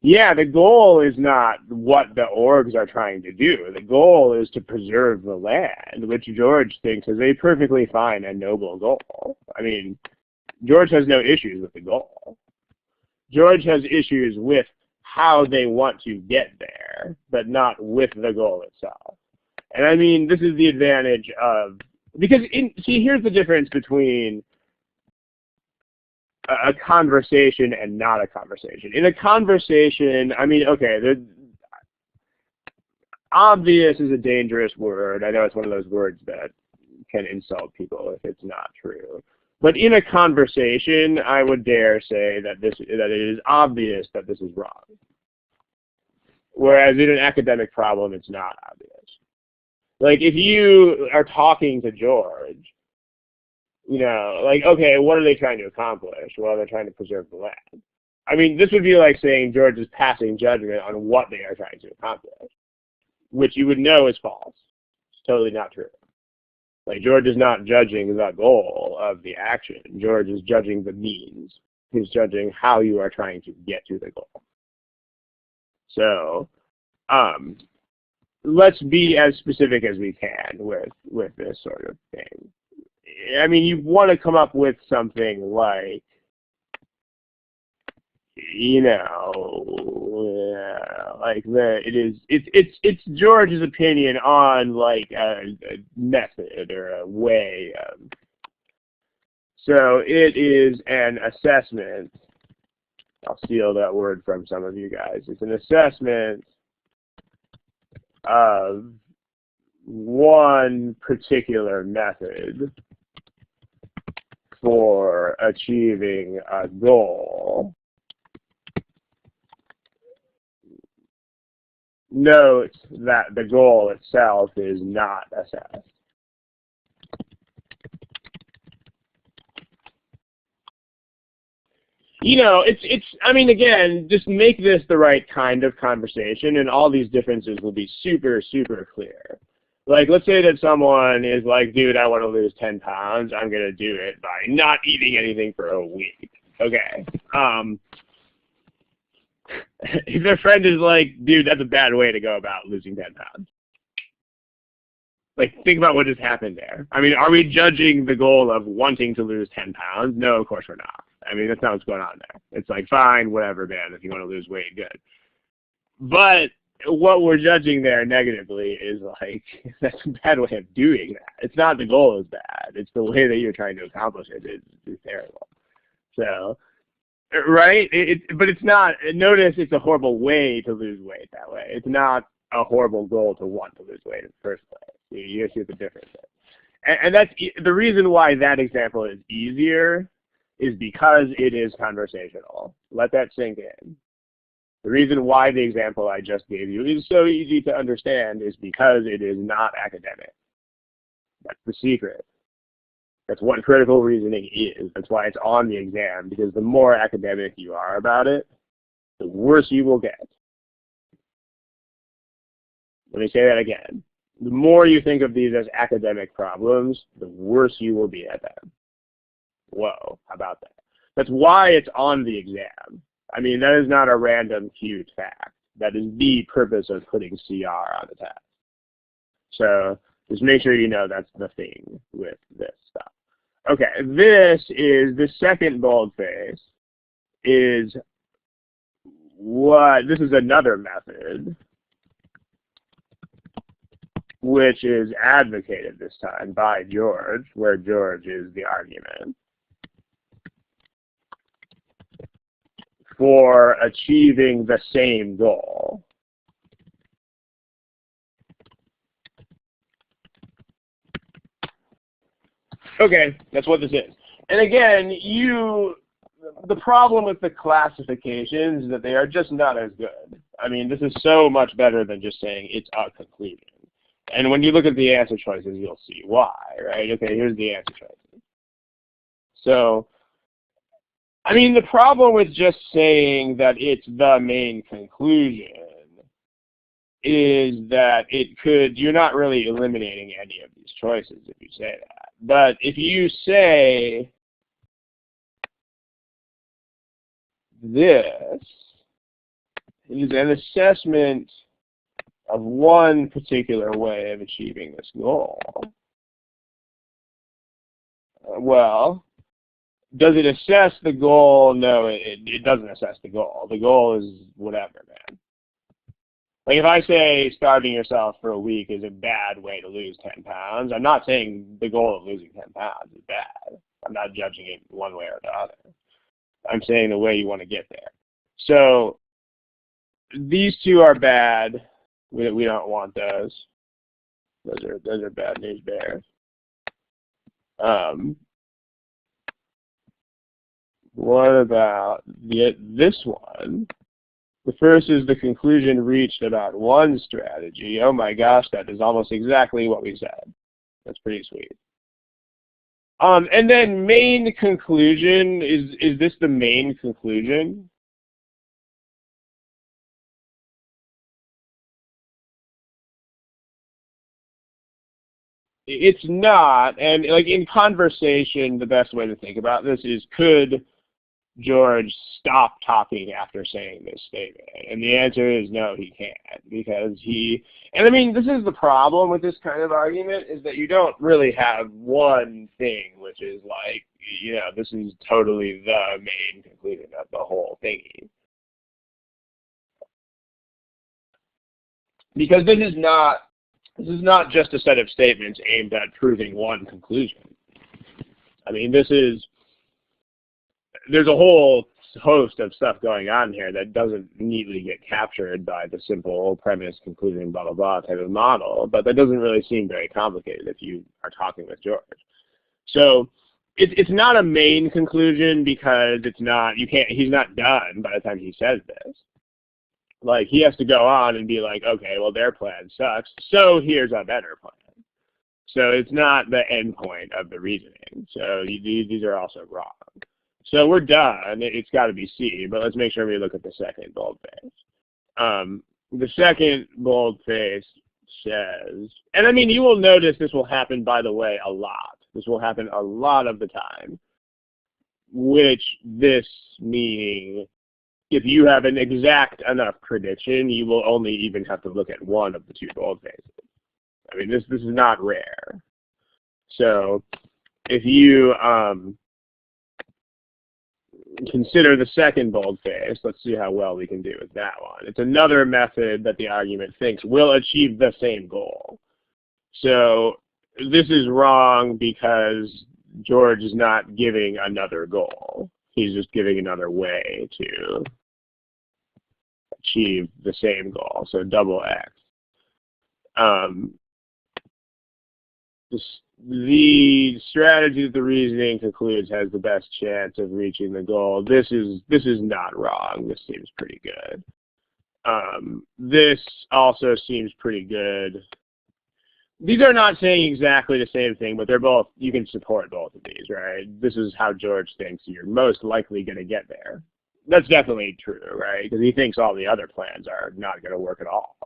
Yeah, the goal is not what the orgs are trying to do. The goal is to preserve the land, which George thinks is a perfectly fine and noble goal. I mean, George has no issues with the goal. George has issues with how they want to get there, but not with the goal itself. And I mean, this is the advantage of, because see, here's the difference between a conversation and not a conversation. In a conversation, I mean, okay, obvious is a dangerous word. I know it's one of those words that can insult people if it's not true. But in a conversation, I would dare say that it is obvious that this is wrong. Whereas in an academic problem, it's not obvious. Like if you are talking to George, okay, what are they trying to accomplish? Well, they're trying to preserve the land. I mean, this would be like saying George is passing judgment on what they are trying to accomplish, which you would know is false. It's totally not true. Like, George is not judging the goal of the action. George is judging the means. He's judging how you are trying to get to the goal. So, let's be as specific as we can with this sort of thing. I mean, you want to come up with something like, it's George's opinion on like a method or a way of. So it is an assessment. I'll steal that word from some of you guys. It's an assessment of one particular method for achieving a goal note that the goal itself is not assessed. You know, I mean, again, just make this the right kind of conversation and all these differences will be super, super clear. Like, let's say that someone is like, dude, I want to lose 10 pounds. I'm going to do it by not eating anything for a week. Okay. If their friend is like, dude, that's a bad way to go about losing 10 pounds. Like, think about what just happened there. I mean, are we judging the goal of wanting to lose 10 pounds? No, of course we're not. I mean, that's not what's going on there. It's like, fine, whatever, man. If you want to lose weight, good. But what we're judging there negatively is like, that's a bad way of doing that. It's not the goal is bad. It's the way that you're trying to accomplish it is terrible. So, right? But it's not, notice it's a horrible way to lose weight that way. It's not a horrible goal to want to lose weight in the first place. You see the difference. And that's the reason why that example is easier is because it is conversational. Let that sink in. The reason why the example I just gave you is so easy to understand is because it is not academic. That's the secret. That's what critical reasoning is. That's why it's on the exam, because the more academic you are about it, the worse you will get. Let me say that again. The more you think of these as academic problems, the worse you will be at them. Whoa, how about that? That's why it's on the exam. I mean, that is not a random cute fact. That is the purpose of putting CR on the test. So just make sure you know that's the thing with this stuff. Okay, this is the second boldface is what, this is another method which is advocated this time by George, where George is the argument for achieving the same goal. Okay, that's what this is. And again, the problem with the classifications is that they are just not as good. I mean, this is so much better than just saying it's a conclusion. And when you look at the answer choices, you'll see why, right? Okay, here's the answer choices. So, I mean, the problem with just saying that it's the main conclusion is that you're not really eliminating any of these choices if you say that. But if you say this is an assessment of one particular way of achieving this goal, well, does it assess the goal? No, it doesn't assess the goal. The goal is whatever, man. Like if I say starving yourself for a week is a bad way to lose 10 pounds, I'm not saying the goal of losing 10 pounds is bad. I'm not judging it one way or the other. I'm saying the way you want to get there. So these two are bad. We don't want those. Those are bad news bears. What about this one? The first is the conclusion reached about one strategy. Oh my gosh, that is almost exactly what we said. That's pretty sweet. And then main conclusion, is this the main conclusion? It's not, and like in conversation, the best way to think about this is, could George stop talking after saying this statement? And the answer is no, he can't, because and I mean, this is the problem with this kind of argument, is that you don't really have one thing which is like, you know, this is totally the main conclusion of the whole thingy. Because this is not just a set of statements aimed at proving one conclusion. I mean, there's a whole host of stuff going on here that doesn't neatly get captured by the simple premise, conclusion, blah, blah, blah type of model, but that doesn't really seem very complicated if you are talking with George. So it's not a main conclusion because he's not done by the time he says this. Like, he has to go on and be like, okay, well, their plan sucks, so here's a better plan. So it's not the end point of the reasoning. So these are also wrong. So we're done. It's got to be C, but let's make sure we look at the second boldface. The second boldface says, and I mean, you will notice this will happen, by the way, a lot. This will happen a lot of the time, which this meaning, if you have an exact enough prediction, you will only even have to look at one of the two boldfaces. I mean, this is not rare. So if you consider the second boldface, let's see how well we can do with that one. It's another method that the argument thinks will achieve the same goal. So this is wrong because George is not giving another goal. He's just giving another way to achieve the same goal, so double X. The strategy that the reasoning concludes has the best chance of reaching the goal. This is not wrong. This seems pretty good. This also seems pretty good. These are not saying exactly the same thing, but they're both, you can support both of these, right? This is how George thinks you're most likely going to get there. That's definitely true, right? Because he thinks all the other plans are not going to work at all.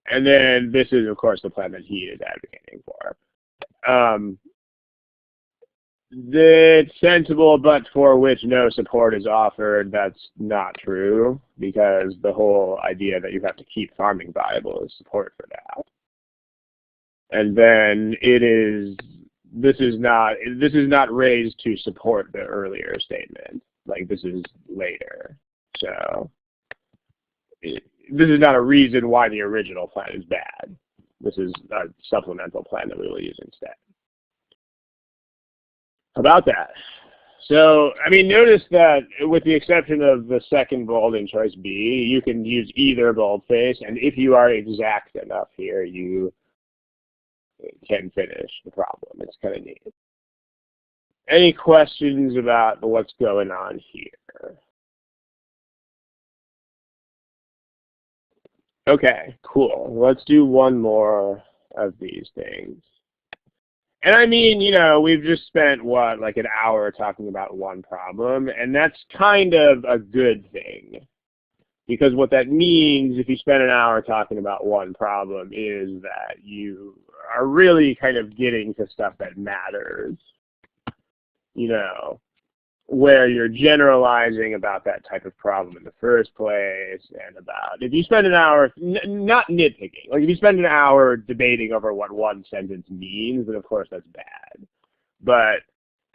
And then this is, of course, the plan that he is advocating for. The sensible but for which no support is offered, that's not true, because the whole idea that you have to keep farming viable is support for that. And then this is not raised to support the earlier statement. Like, this is later. So this is not a reason why the original plan is bad. This is a supplemental plan that we will use instead. How about that? So, I mean, notice that with the exception of the second bold in choice B, you can use either boldface, and if you are exact enough here, you can finish the problem. It's kind of neat. Any questions about what's going on here? Okay, cool. Let's do one more of these things. And I mean, you know, we've just spent, what, like an hour talking about one problem, and that's kind of a good thing. Because what that means, if you spend an hour talking about one problem, is that you are really kind of getting to stuff that matters. You know, where you're generalizing about that type of problem in the first place, and about, if you spend an hour, not nitpicking, like if you spend an hour debating over what one sentence means, then of course that's bad. But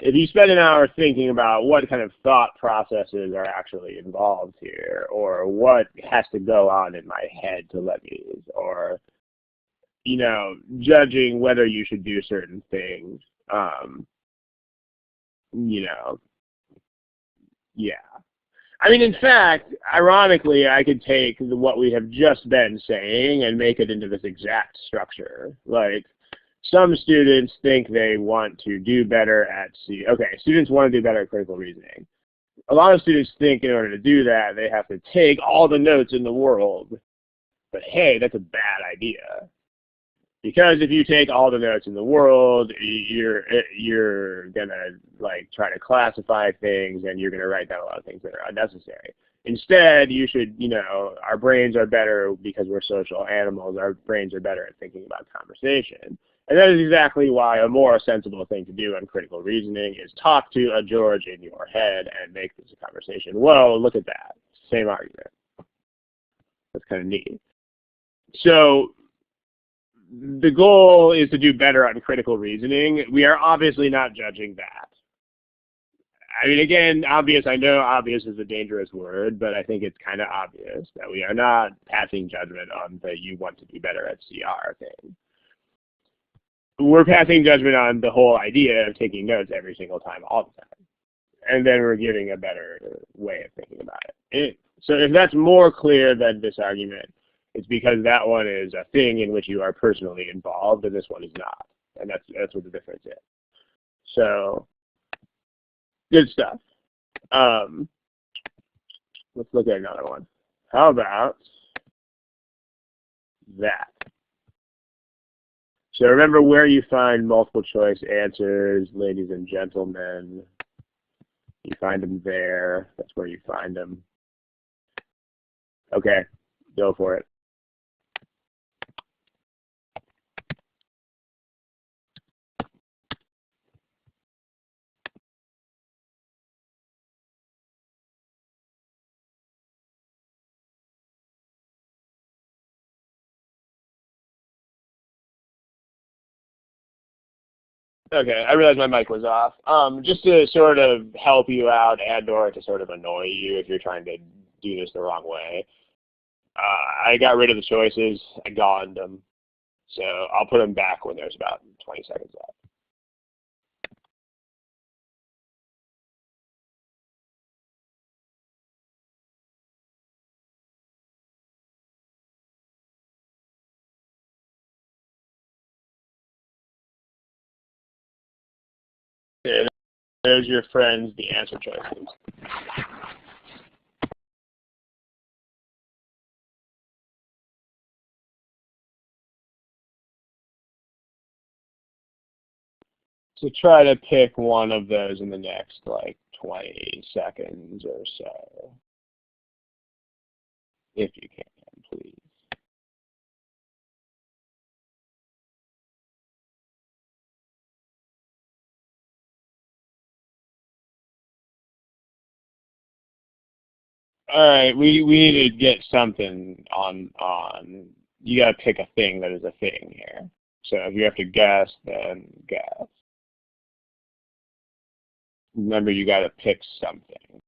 if you spend an hour thinking about what kind of thought processes are actually involved here, or what has to go on in my head to let me, or, you know, judging whether you should do certain things, you know, yeah. I mean, in fact, ironically, I could take what we have just been saying and make it into this exact structure. Like, some students think they want to do better at C. Okay, students want to do better at critical reasoning. A lot of students think in order to do that, they have to take all the notes in the world. But hey, that's a bad idea. Because if you take all the notes in the world, you're gonna like try to classify things, and you're gonna write down a lot of things that are unnecessary. Instead, you should, you know, our brains are better because we're social animals. Our brains are better at thinking about conversation. And that is exactly why a more sensible thing to do on critical reasoning is talk to a George in your head and make this a conversation. Whoa, look at that. Same argument. That's kind of neat. So the goal is to do better on critical reasoning. We are obviously not judging that. I mean, again, obvious, I know obvious is a dangerous word, but I think it's kind of obvious that we are not passing judgment on the you want to do better at CR thing. We're passing judgment on the whole idea of taking notes every single time, all the time. And then we're giving a better way of thinking about it. So if that's more clear than this argument, it's because that one is a thing in which you are personally involved, and this one is not. And that's what the difference is. So, good stuff. Let's look at another one. How about that? So remember where you find multiple choice answers, ladies and gentlemen. You find them there. That's where you find them. Okay, go for it. Okay, I realized my mic was off. Just to sort of help you out and or to sort of annoy you if you're trying to do this the wrong way, I got rid of the choices. I gone them. So I'll put them back when there's about 20 seconds left. Okay, there's your friends, the answer choices. So try to pick one of those in the next like 20 seconds or so, if you can, please. All right, we need to get something on. You got to pick a thing that is a thing here. So if you have to guess, then guess. Remember, you got to pick something.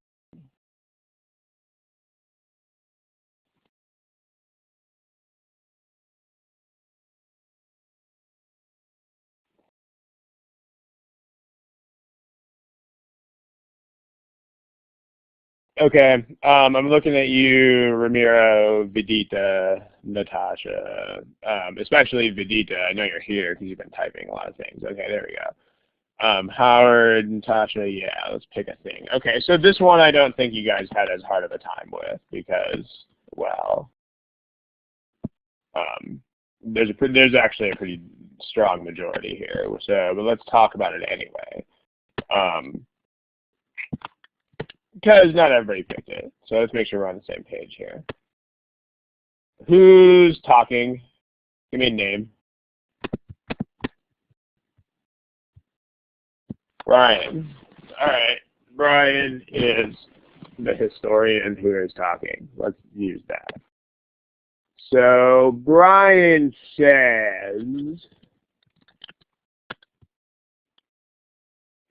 Okay, I'm looking at you, Ramiro, Vidita, Natasha, especially Vidita. I know you're here because you've been typing a lot of things. Okay, there we go. Howard, Natasha, yeah, let's pick a thing. Okay, so this one I don't think you guys had as hard of a time with because, well, there's actually a pretty strong majority here. So, but let's talk about it anyway. Because not everybody picked it. So let's make sure we're on the same page here. Who's talking? Give me a name. Brian. All right. Brian is the historian who is talking. Let's use that. So Brian says,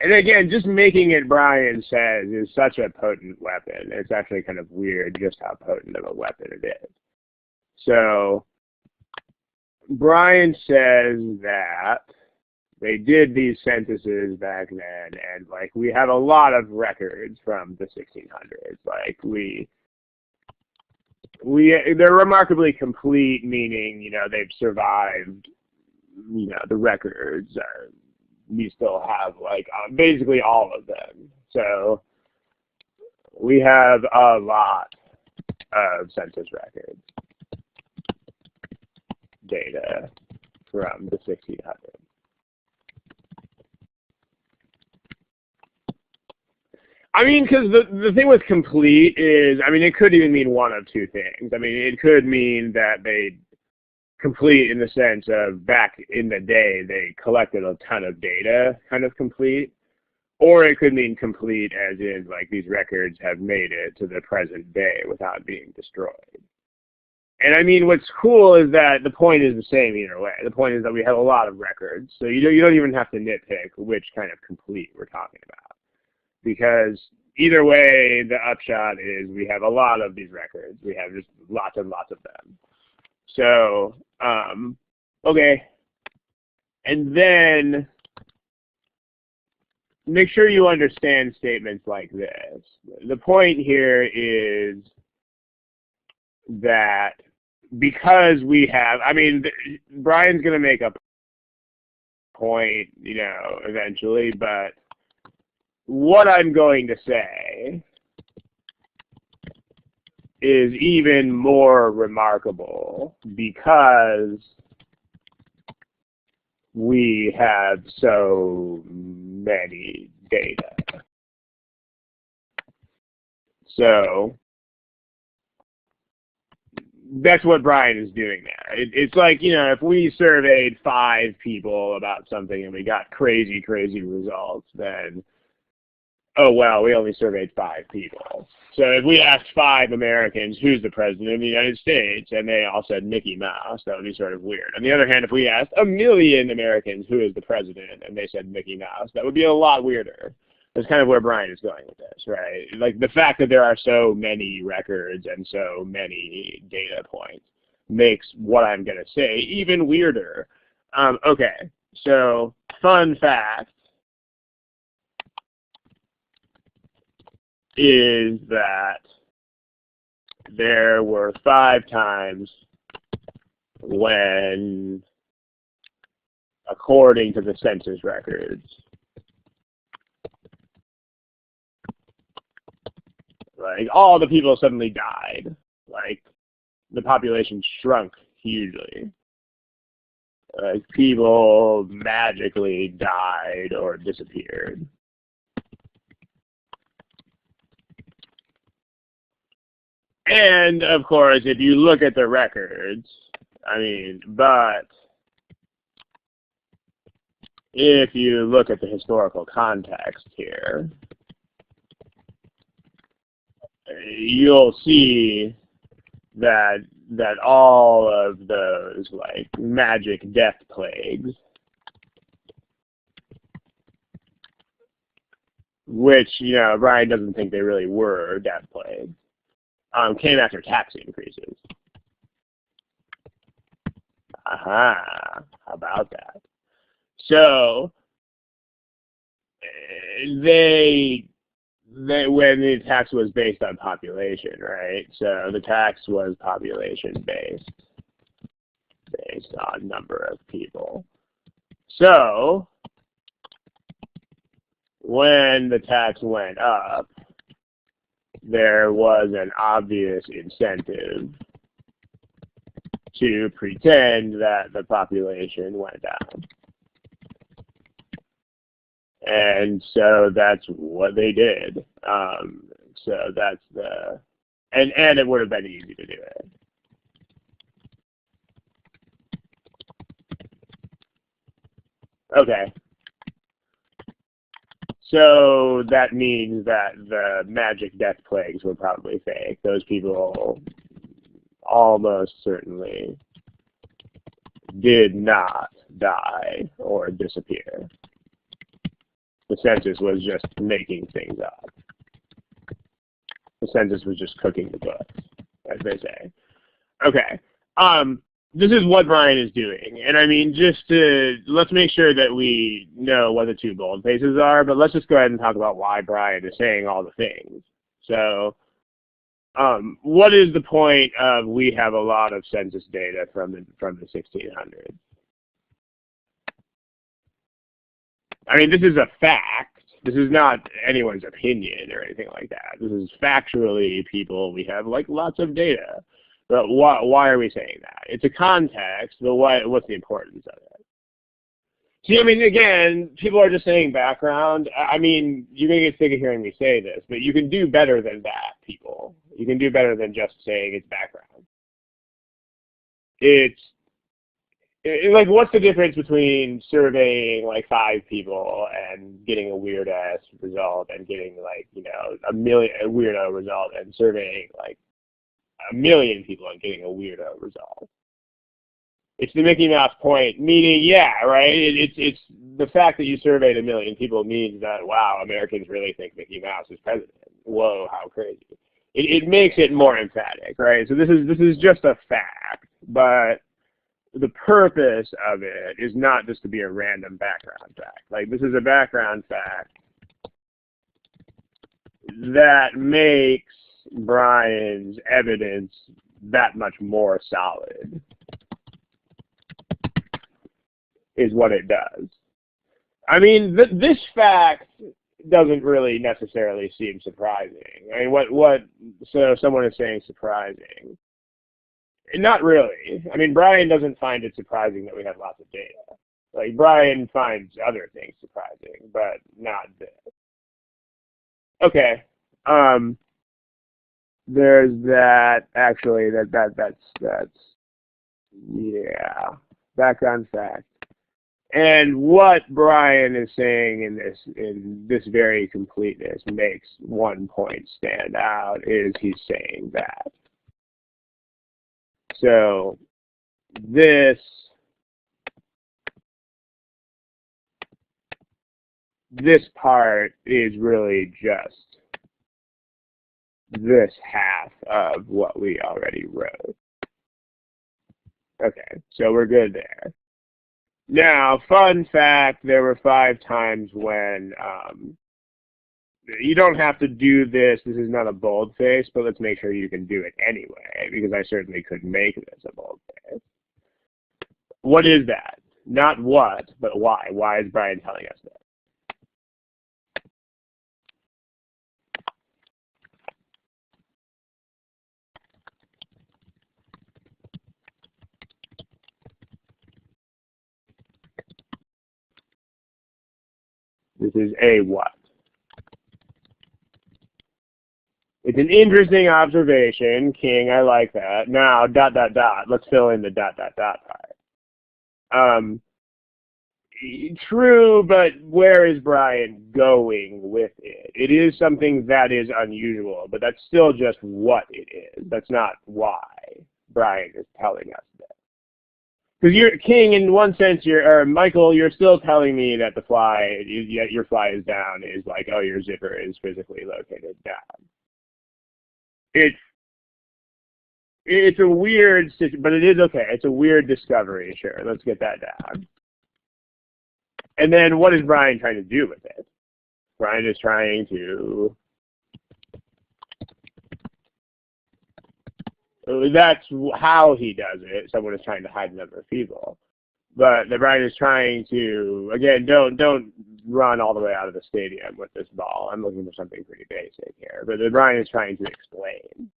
and again, just making it Brian says is such a potent weapon. It's actually kind of weird just how potent of a weapon it is. So Brian says that they did these censuses back then, and like we have a lot of records from the 1600s. Like they're remarkably complete, meaning they've survived. The records are. We still have like basically all of them. So we have a lot of census records data from the 1600s. I mean, because the thing with complete is, I mean, it could even mean one of two things. I mean, it could mean that they complete in the sense of back in the day they collected a ton of data, kind of complete, or it could mean complete as in like these records have made it to the present day without being destroyed. And I mean, what's cool is that the point is the same either way. The point is that we have a lot of records, so you don't even have to nitpick which kind of complete we're talking about, because either way, the upshot is we have a lot of these records. We have just lots and lots of them. So, okay. And then make sure you understand statements like this. The point here is that because we have, I mean, Brian's going to make a point, eventually, but what I'm going to say is even more remarkable because we have so many data. So that's what Brian is doing there. It's like, you know, if we surveyed 5 people about something and we got crazy, crazy results, then, oh, well, we only surveyed 5 people. So if we asked 5 Americans, who's the president of the United States, and they all said Mickey Mouse, that would be sort of weird. On the other hand, if we asked 1,000,000 Americans, who is the president, and they said Mickey Mouse, that would be a lot weirder. That's kind of where Brian is going with this, right? Like the fact that there are so many records and so many data points makes what I'm going to say even weirder. Okay, so fun fact is that there were 5 times when, according to the census records, like all the people suddenly died. Like the population shrunk hugely. Like people magically died or disappeared. And of course, if you look at the records, I mean, but if you look at the historical context here, you'll see that all of those like magic death plagues, which, you know, Brian doesn't think they really were death plagues, came after tax increases. Aha, how about that? So when the tax was based on population, right? So the tax was population based on number of people. So when the tax went up, there was an obvious incentive to pretend that the population went down. And so that's what they did. So that's the, and it would have been easy to do it. Okay. So that means that the magic death plagues were probably fake. Those people almost certainly did not die or disappear. The census was just making things up. The census was just cooking the books, as they say. Okay. This is what Brian is doing. And I mean, let's make sure that we know what the 2 boldfaces are, but let's just go ahead and talk about why Brian is saying all the things. So, what is the point of we have a lot of census data from the 1600s? I mean, this is a fact. This is not anyone's opinion or anything like that. This is factually people. We have like lots of data. But why are we saying that? It's a context, but what's the importance of it? See, I mean, again, people are just saying background. I mean, you're going to get sick of hearing me say this, but you can do better than that, people. You can do better than just saying it's background. Like, what's the difference between surveying like 5 people and getting a weird ass result and getting like, you know, a weirdo result and surveying like 1,000,000 people and getting a weirdo result? It's the Mickey Mouse point, meaning, yeah, right? It's the fact that you surveyed 1,000,000 people means that, wow, Americans really think Mickey Mouse is president. Whoa, how crazy. It makes it more emphatic, right? So this is just a fact, but the purpose of it is not just to be a random background fact. Like, this is a background fact that makes Brian's evidence that much more solid, is what it does. I mean, this fact doesn't really necessarily seem surprising. I mean, so someone is saying surprising. Not really. I mean, Brian doesn't find it surprising that we have lots of data. Like, Brian finds other things surprising, but not this. Okay. There's that, actually, that's, yeah, background fact. And what Brian is saying in this very completeness makes one point stand out, is he's saying that. So this part is really just this half of what we already wrote. Okay, so we're good there. Now, fun fact, there were 5 times when, you don't have to do this. This is not a boldface, but let's make sure you can do it anyway, because I certainly couldn't make this a boldface. What is that? Not what, but why. Why is Brian telling us that? This is a what? It's an interesting observation, King. I like that. Now, ... Let's fill in the ... part. True, but where is Brian going with it? It is something that is unusual, but that's still just what it is. That's not why Brian is telling us that. Because you're King, in one sense, or Michael, you're still telling me that the fly, your fly is down, is like, oh, your zipper is physically located down. It's a weird, but it is okay. It's a weird discovery, sure. Let's get that down. And then what is Brian trying to do with it? Brian is trying to, that's how he does it. Someone is trying to hide the number of people. But the Brian is trying to, again, don't run all the way out of the stadium with this ball. I'm looking for something pretty basic here. But the Brian is trying to explain.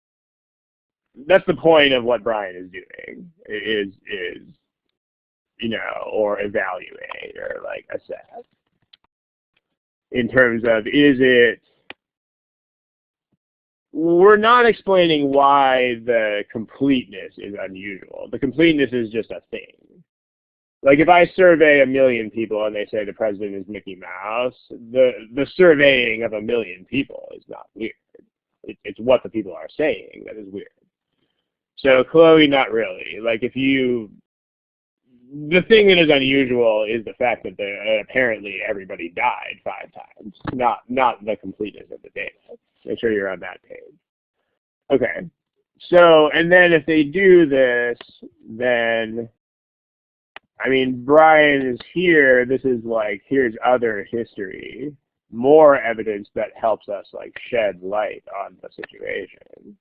That's the point of what Brian is doing, is you know, or evaluate, or like assess. In terms of, is it, we're not explaining why the completeness is unusual. The completeness is just a thing. Like, if I survey 1 million people and they say the president is Mickey Mouse, the surveying of 1 million people is not weird. It's what the people are saying that is weird. So Chloe, not really. Like, if you, the thing that is unusual is the fact that apparently everybody died 5 times, not the completeness of the data. Make sure you're on that page. Okay. So, and then if they do this, then, I mean, Brian is here. This is like, here's other history, more evidence that helps us like shed light on the situation.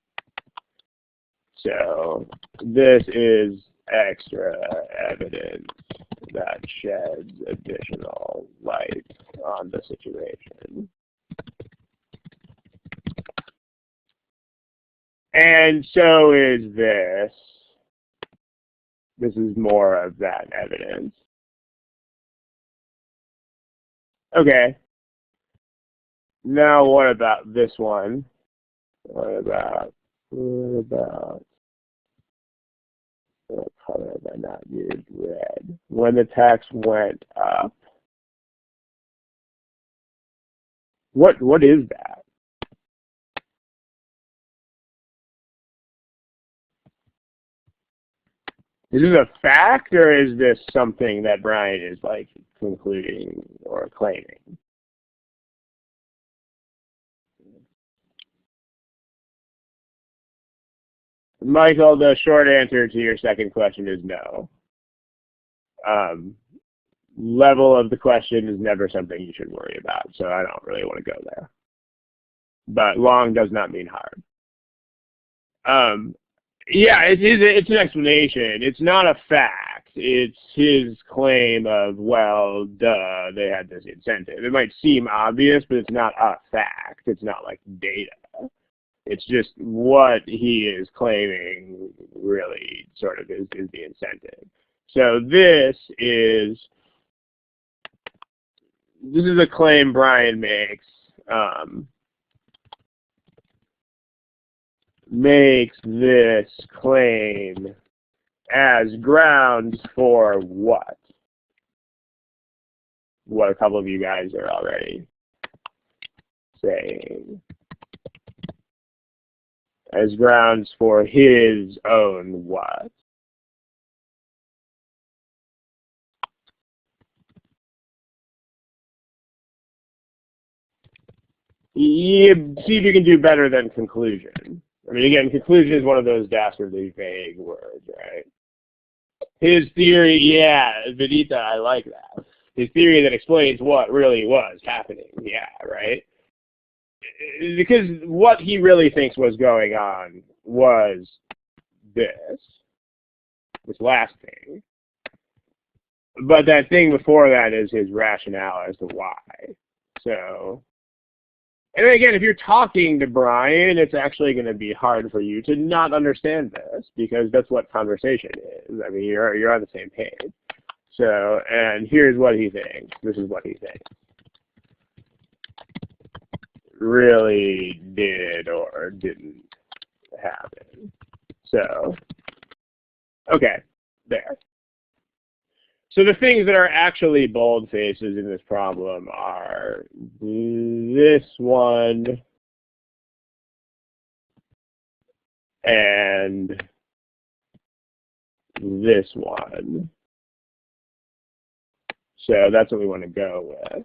So this is extra evidence that sheds additional light on the situation. And so is this. This is more of that evidence. Okay. Now what about this one? What about what color have I not used? Red. When the tax went up. What is that? Is this a fact, or is this something that Brian is like concluding or claiming? Michael, the short answer to your second question is no. Level of the question is never something you should worry about, so I don't really want to go there. But long does not mean hard. Yeah, it's an explanation. It's not a fact. it's his claim of, well, duh, they had this incentive. It might seem obvious, but it's not a fact. It's not like data. It's just what he is claiming really sort of is the incentive. So this is a claim Brian makes. Makes this claim as grounds for what? What a couple of you guys are already saying. As grounds for his own what? See if you can do better than conclusion. I mean, again, conclusion is one of those dastardly vague words, right? His theory, yeah, Vidita, I like that. His theory that explains what really was happening, yeah, right? Because what he really thinks was going on was this last thing. But that thing before that is his rationale as to why. So, and again, if you're talking to Brian, it's actually going to be hard for you to not understand this, because that's what conversation is. I mean, you're on the same page. So, and here's what he thinks. This is what he thinks. Really did or didn't happen. So, okay, there. So the things that are actually bold faces in this problem are this one and this one. So that's what we want to go with.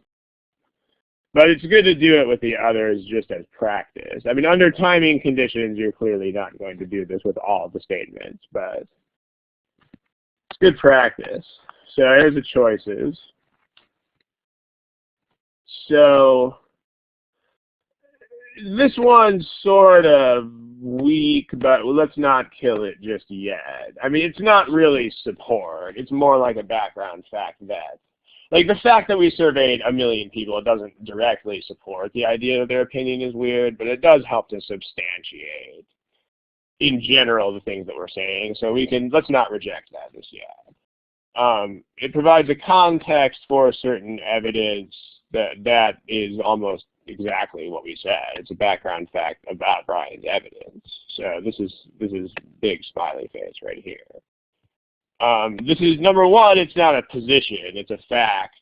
But it's good to do it with the others just as practice. I mean, under timing conditions, you're clearly not going to do this with all of the statements, but it's good practice. So here's the choices. So this one's sort of weak, but let's not kill it just yet. I mean, it's not really support. It's more like a background fact that, like the fact that we surveyed 1 million people, it doesn't directly support the idea that their opinion is weird, but it does help to substantiate, in general, the things that we're saying. So let's not reject that just yet. It provides a context for certain evidence that is almost exactly what we said. It's a background fact about Brian's evidence. So this is big smiley face right here. This is number one. It's not a position. It's a fact.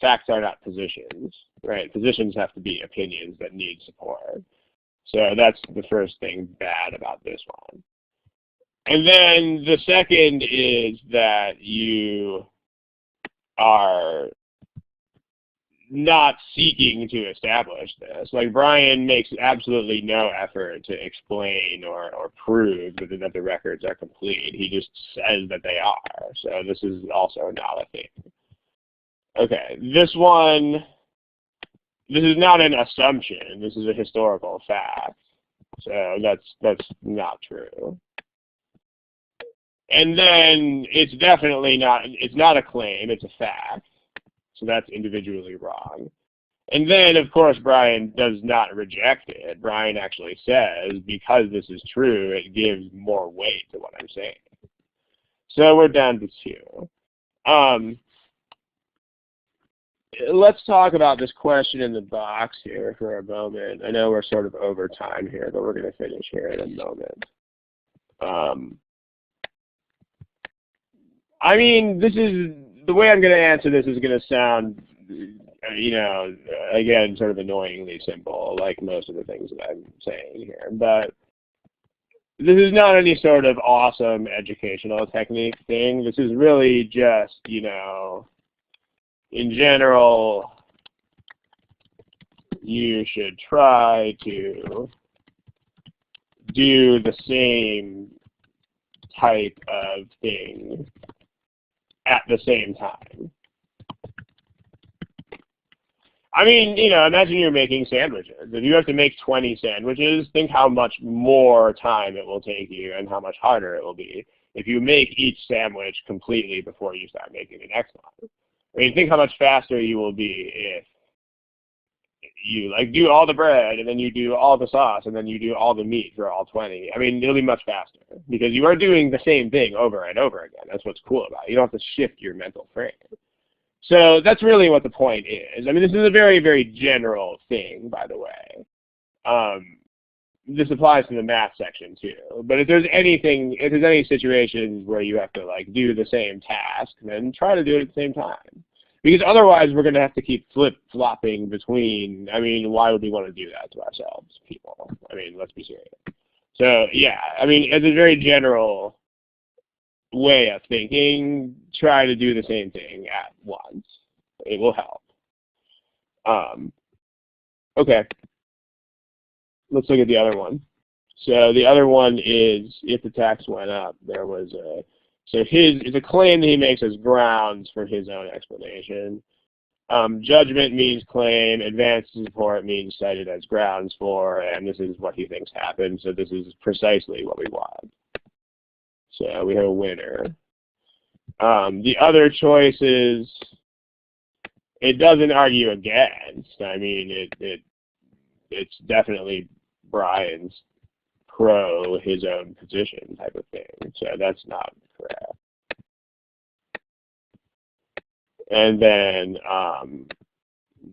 Facts are not positions, right? Positions have to be opinions that need support. So that's the first thing bad about this one. And then the second is that you are not seeking to establish this. Like Brian makes absolutely no effort to explain or prove that the records are complete. He just says that they are. So this is also not a thing. Okay, this is not an assumption. This is a historical fact. So that's not true. And then it's definitely not a claim, it's a fact. So that's individually wrong. And then, of course, Brian does not reject it. Brian actually says, because this is true, it gives more weight to what I'm saying. So we're down to 2. Let's talk about this question in the box here for a moment. I know we're sort of over time here, but we're going to finish here in a moment. I mean, the way I'm going to answer this is going to sound, again, sort of annoyingly simple, like most of the things that I'm saying here. But this is not any sort of awesome educational technique thing. This is really just, in general, you should try to do the same type of thing at the same time. I mean, you know, imagine you're making sandwiches. If you have to make 20 sandwiches, think how much more time it will take you and how much harder it will be if you make each sandwich completely before you start making the next one. I mean, think how much faster you will be if you like do all the bread and then you do all the sauce and then you do all the meat for all 20. I mean, it'll be much faster because you are doing the same thing over and over again. That's what's cool about it. You don't have to shift your mental frame. So that's really what the point is. I mean, this is a very, very general thing, by the way. This applies to the math section too. But if there's any situations where you have to like do the same task, then try to do it at the same time. Because otherwise we're going to have to keep flip-flopping between, I mean, why would we want to do that to ourselves, people? I mean, let's be serious. So, yeah, I mean, as a very general way of thinking, try to do the same thing at once. It will help. Okay. Let's look at the other one. So the other one is if the tax went up, there was a, so it's a claim that he makes as grounds for his own explanation. Judgment means claim, advanced support means cited as grounds for, and this is what he thinks happened, so this is precisely what we want. So we have a winner. The other choice is, it doesn't argue against. I mean, it's definitely Brian's pro his own position type of thing. So that's not correct. And then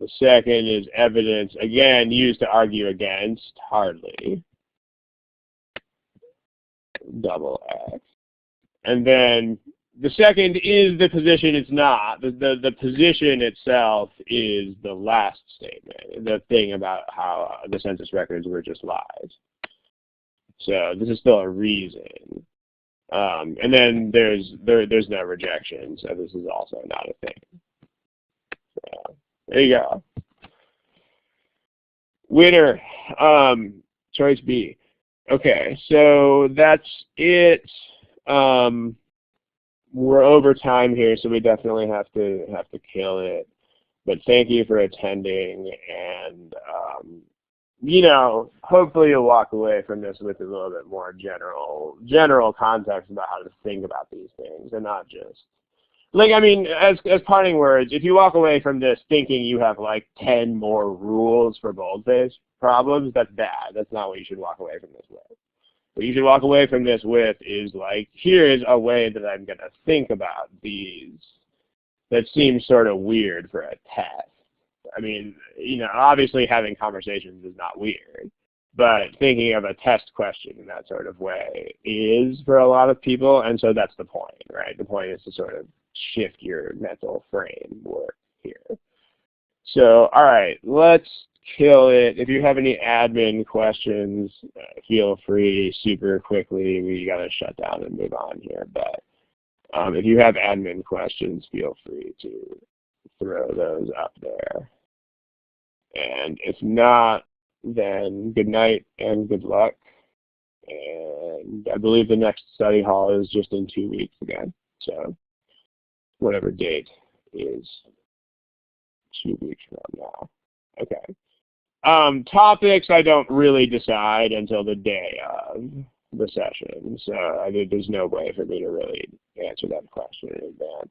the second is evidence, again, used to argue against, hardly. Double X. And then the second is the position it's not. The position itself is the last statement, the thing about how the census records were just lies. So this is still a reason. And then there's no rejection, so this is also not a thing. So there you go. Winner, choice B. Okay, so that's it. We're over time here, so we definitely have to kill it. But thank you for attending, and you know, hopefully you'll walk away from this with a little bit more general context about how to think about these things, and not just like, I mean, as parting words, if you walk away from this thinking you have like 10 more rules for boldface problems, that's bad. That's not what you should walk away from this with. What you should walk away from this with is like, here is a way that I'm going to think about these that seems sort of weird for a test. I mean, you know, obviously having conversations is not weird, but thinking of a test question in that sort of way is for a lot of people, and so that's the point, right? The point is to sort of shift your mental framework here. So, all right, let's kill it. If you have any admin questions, feel free super quickly. We got to shut down and move on here, but if you have admin questions, feel free to throw those up there. And if not, then good night and good luck. And I believe the next study hall is just in 2 weeks again. So whatever date is 2 weeks from now. Okay. Topics I don't really decide until the day of the session. So there's no way for me to really answer that question in advance.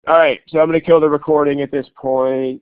All right, so I'm going to kill the recording at this point.